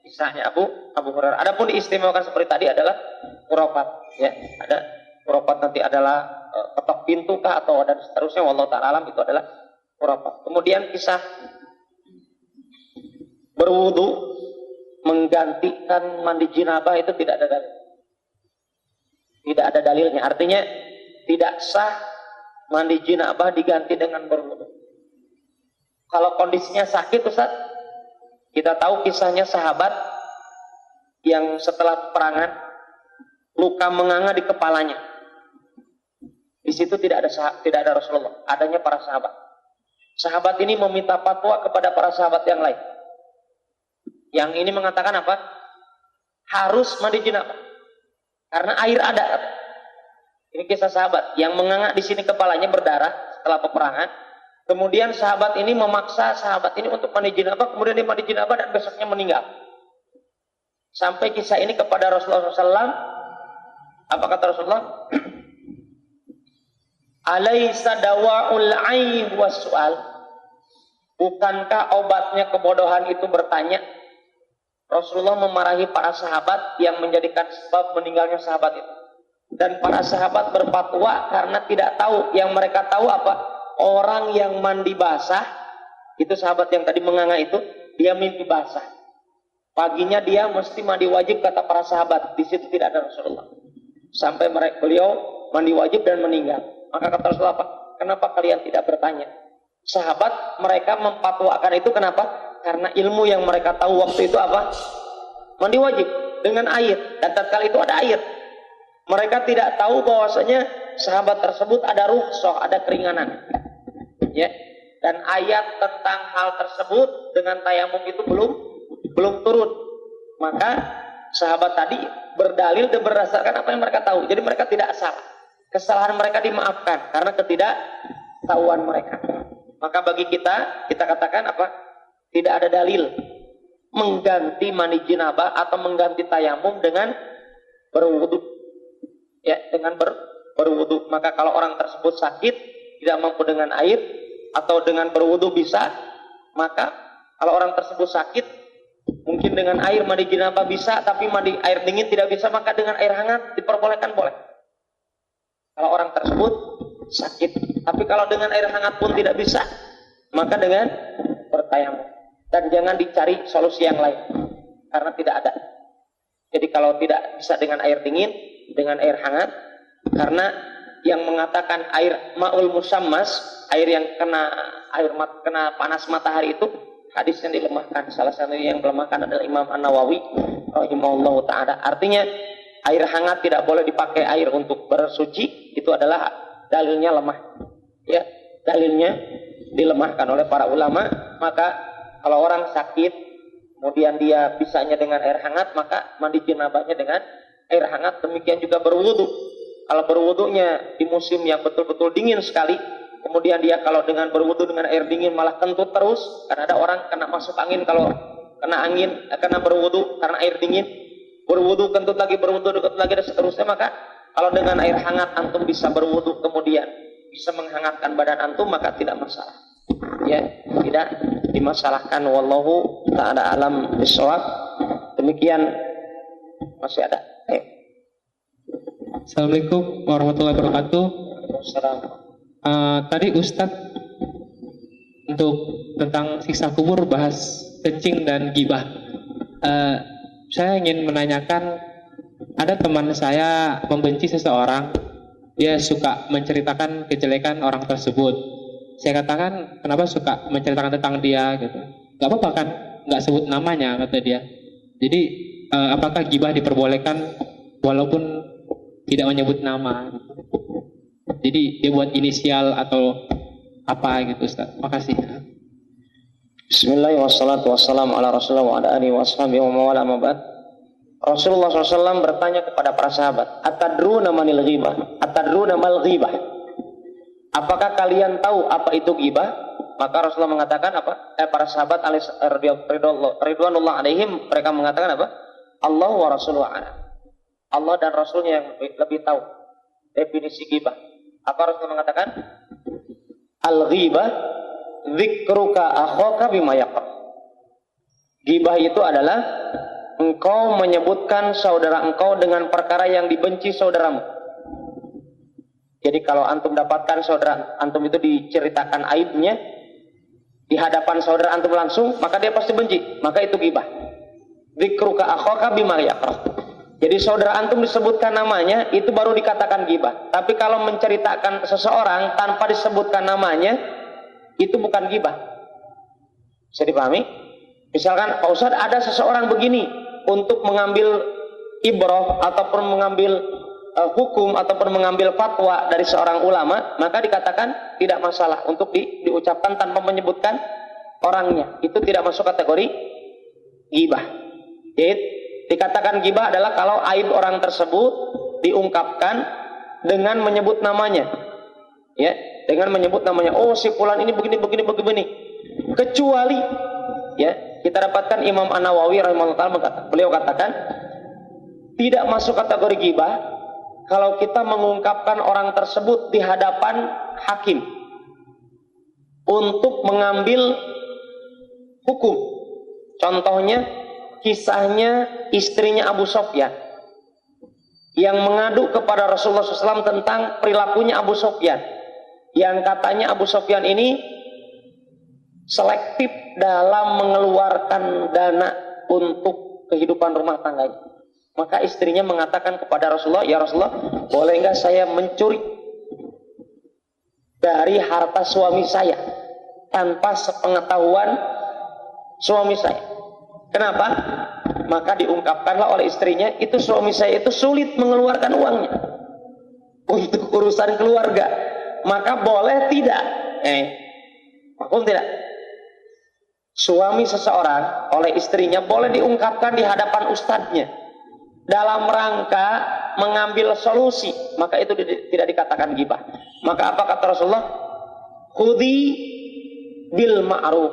S4: kisahnya Abu Hurairah. Adapun diistimewakan seperti tadi adalah khurafat. Ya, ada khurafat nanti adalah ketok pintu kah atau dan seterusnya. Wallahu ta'ala alam, itu adalah khurafat. Kemudian kisah berwudu menggantikan mandi jinabah itu tidak ada dalil. Tidak ada dalilnya. Artinya tidak sah mandi jinabah diganti dengan berwudu. Kalau kondisinya sakit, Ustaz, kita tahu kisahnya sahabat yang setelah peperangan luka menganga di kepalanya. Di situ tidak ada Rasulullah, adanya para sahabat. Sahabat ini meminta fatwa kepada para sahabat yang lain. Yang ini mengatakan apa? Harus mandi jinabah karena air ada. Ini kisah sahabat yang menganga di sini kepalanya berdarah setelah peperangan. Kemudian sahabat ini memaksa sahabat ini untuk mandi jinabah, kemudian dia mandi jinabah dan besoknya meninggal. Sampai kisah ini kepada Rasulullah SAW. Apa kata Rasulullah? Alaysa dawa'ul 'ain was su'al. Bukankah obatnya kebodohan itu bertanya? Rasulullah memarahi para sahabat yang menjadikan sebab meninggalnya sahabat itu. Dan para sahabat berfatwa karena tidak tahu. Yang mereka tahu apa? Orang yang mandi basah, itu sahabat yang tadi menganga itu, dia mimpi basah. Paginya dia mesti mandi wajib, kata para sahabat. Di situ tidak ada Rasulullah. Sampai beliau mandi wajib dan meninggal. Maka kata Rasulullah apa? Kenapa kalian tidak bertanya? Sahabat mereka memfatwakan itu kenapa? Karena ilmu yang mereka tahu waktu itu apa? Mandi wajib dengan air. Dan tatkala itu ada air. Mereka tidak tahu bahwasanya sahabat tersebut ada rukhsah, ada keringanan. Ya. Dan ayat tentang hal tersebut dengan tayamum itu belum turun. Maka sahabat tadi berdalil dan berdasarkan apa yang mereka tahu. Jadi mereka tidak salah. Kesalahan mereka dimaafkan karena ketidaktahuan mereka. Maka bagi kita katakan apa? Tidak ada dalil mengganti mandi jinabah atau mengganti tayamum dengan berwudu. Ya, dengan berwudu. Maka kalau orang tersebut sakit, tidak mampu dengan air atau dengan berwudu bisa, maka kalau orang tersebut sakit, mungkin dengan air mandi jinabah bisa, tapi mandi air dingin tidak bisa, maka dengan air hangat diperbolehkan, boleh. Kalau orang tersebut sakit, tapi kalau dengan air hangat pun tidak bisa, maka dengan bertayamum. Dan jangan dicari solusi yang lain, karena tidak ada. Jadi kalau tidak bisa dengan air dingin, dengan air hangat, karena yang mengatakan air ma'ul musammas, air yang kena panas matahari itu hadis yang dilemahkan. Salah satu yang melemahkan adalah Imam An-Nawawi rahimahullahu ta'ala. Artinya air hangat tidak boleh dipakai air untuk bersuci, itu adalah dalilnya lemah. Ya, dalilnya dilemahkan oleh para ulama. Maka kalau orang sakit kemudian dia bisanya dengan air hangat, maka mandi jenabahnya dengan air hangat. Demikian juga berwudu. Kalau berwudunya di musim yang betul-betul dingin sekali, kemudian dia kalau dengan berwudu dengan air dingin malah kentut terus, karena ada orang kena masuk angin kalau kena berwudu karena air dingin, berwudu kentut lagi dan seterusnya. Maka kalau dengan air hangat antum bisa berwudu kemudian bisa menghangatkan badan antum, maka tidak masalah. Ya, tidak dimasalahkan. Wallahu ta'ala alam bisawab. Demikian. Masih ada.
S5: Assalamualaikum warahmatullahi wabarakatuh. Tadi Ustadz untuk tentang siksa kubur bahas kencing dan gibah. Saya ingin menanyakan, ada teman saya membenci seseorang, dia suka menceritakan kejelekan orang tersebut. Saya katakan, kenapa suka menceritakan tentang dia gitu? Gak apa-apa kan, gak sebut namanya, kata dia. Jadi apakah gibah diperbolehkan walaupun tidak menyebut nama? Jadi dia buat inisial atau apa gitu, Ustaz. Makasih.
S4: Bismillahirrahmanirrahim. Wassalatu wassalamu ala Rasulullah wa ala alihi washabihi wa mawala mabad. Rasulullah SAW bertanya kepada para sahabat, atadruna manil ghibah? Atadruna mal ghibah? Apakah kalian tahu apa itu ghibah? Maka Rasulullah mengatakan apa? Para sahabat ridwanullah alaihim, mereka mengatakan apa? Allah wa Rasuluhu a'lam. Allah dan Rasulnya yang lebih tahu definisi ghibah. Apa Rasulullah mengatakan? Al-ghibah dzikruka akhaka bima yaqra. Ghibah itu adalah engkau menyebutkan saudara engkau dengan perkara yang dibenci saudaramu. Jadi kalau antum dapatkan saudara antum itu diceritakan aibnya di hadapan saudara antum langsung, maka dia pasti benci. Maka itu ghibah. Dzikruka akhaka bima yaqra. Jadi saudara antum disebutkan namanya, itu baru dikatakan ghibah. Tapi kalau menceritakan seseorang tanpa disebutkan namanya, itu bukan ghibah. Bisa dipahami? Misalkan, Pak Ustadz, ada seseorang begini, untuk mengambil ibrah ataupun mengambil hukum ataupun mengambil fatwa dari seorang ulama, maka dikatakan tidak masalah untuk diucapkan tanpa menyebutkan orangnya. Itu tidak masuk kategori ghibah. Jadi dikatakan ghibah adalah kalau aib orang tersebut diungkapkan dengan menyebut namanya. Ya, dengan menyebut namanya. Oh, si fulan ini begini. Kecuali ya, kita dapatkan Imam An-Nawawi rahimahullah ta'ala beliau katakan tidak masuk kategori ghibah kalau kita mengungkapkan orang tersebut di hadapan hakim untuk mengambil hukum. Contohnya kisahnya istrinya Abu Sufyan yang mengadu kepada Rasulullah SAW tentang perilakunya Abu Sufyan, yang katanya Abu Sufyan ini selektif dalam mengeluarkan dana untuk kehidupan rumah tangganya. Maka istrinya mengatakan kepada Rasulullah, ya Rasulullah, boleh nggak saya mencuri dari harta suami saya tanpa sepengetahuan suami saya? Kenapa? Maka diungkapkanlah oleh istrinya, itu suami saya itu sulit mengeluarkan uangnya untuk urusan keluarga. Maka boleh tidak? Hukum tidak. Suami seseorang oleh istrinya boleh diungkapkan di hadapan ustadznya dalam rangka mengambil solusi, maka itu tidak dikatakan ghibah. Maka apa kata Rasulullah? Khudhi bil ma'ruf.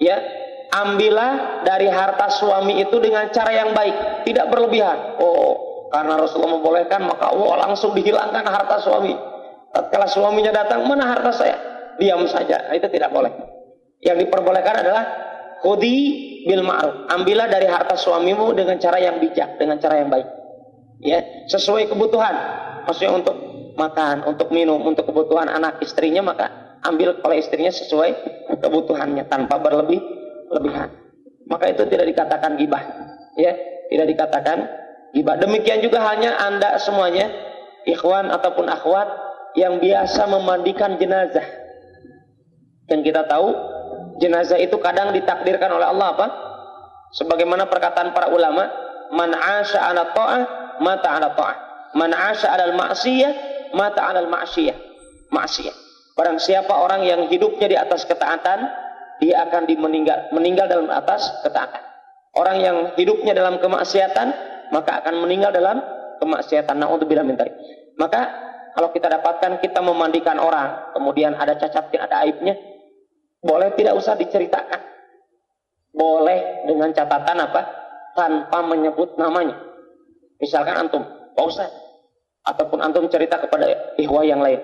S4: Ya, ambillah dari harta suami itu dengan cara yang baik, tidak berlebihan. Oh, karena Rasulullah membolehkan, maka langsung dihilangkan harta suami. Tatkala suaminya datang, mana harta saya? Diam saja. Itu tidak boleh. Yang diperbolehkan adalah khudhi bil ma'ruf. Ambillah dari harta suamimu dengan cara yang bijak, dengan cara yang baik. Ya, sesuai kebutuhan. Maksudnya untuk makan, untuk minum, untuk kebutuhan anak istrinya, maka ambil oleh istrinya sesuai kebutuhannya tanpa berlebihan. Maka itu tidak dikatakan ghibah. Ya, tidak dikatakan ghibah. Demikian juga hanya Anda semuanya, ikhwan ataupun akhwat yang biasa memandikan jenazah. Yang kita tahu jenazah itu kadang ditakdirkan oleh Allah apa? Sebagaimana perkataan para ulama, man 'asha 'ala tha'ah mata 'ala tha'ah. Man 'asha 'alal ma'siyah mata 'alal ma'siyah. Ma'siyah. Barang siapa orang yang hidupnya di atas ketaatan, dia akan meninggal dalam atas ketaatan. Orang yang hidupnya dalam kemaksiatan, maka akan meninggal dalam kemaksiatan. Na'udzubillah min dzalik. Maka kalau kita dapatkan kita memandikan orang, kemudian ada cacatnya, ada aibnya, boleh tidak usah diceritakan. Boleh dengan catatan apa? Tanpa menyebut namanya. Misalkan antum, Pak Ustaz, ataupun antum cerita kepada ikhwah yang lain.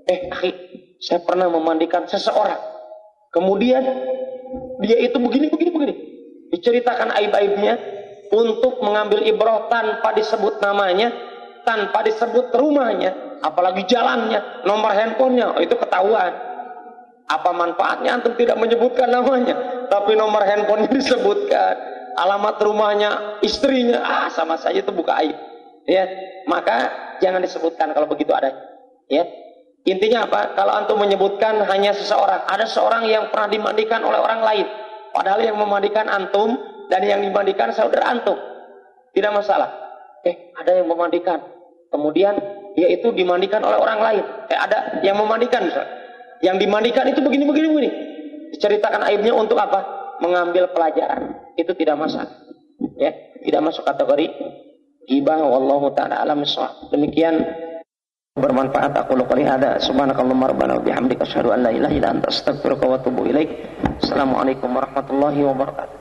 S4: Akhi, saya pernah memandikan seseorang. Kemudian dia itu begini. Diceritakan aib-aibnya untuk mengambil ibrah tanpa disebut namanya, tanpa disebut rumahnya, apalagi jalannya, nomor handphonenya, itu ketahuan. Apa manfaatnya antum tidak menyebutkan namanya, tapi nomor handphonenya disebutkan, alamat rumahnya, istrinya, sama saja itu buka aib. Ya, maka jangan disebutkan kalau begitu adanya. Ya, intinya apa? Kalau antum menyebutkan hanya seseorang, ada seorang yang pernah dimandikan oleh orang lain, padahal yang memandikan antum dan yang dimandikan saudara antum, tidak masalah. Ada yang memandikan, kemudian dia itu dimandikan oleh orang lain. Ada yang memandikan, misalnya. Yang dimandikan itu begini. Diceritakan aibnya untuk apa? Mengambil pelajaran. Itu tidak masalah. Ya, tidak masuk kategori ghibah. Wallahu ta'ala a'lam bishawab. Demikian bermanfaat aku qouli hada. Subhanakallahumma rabbana wa bihamdika asyhadu an la ilaha illa anta astaghfiruka wa atubu ilaik. Assalamualaikum warahmatullahi wabarakatuh.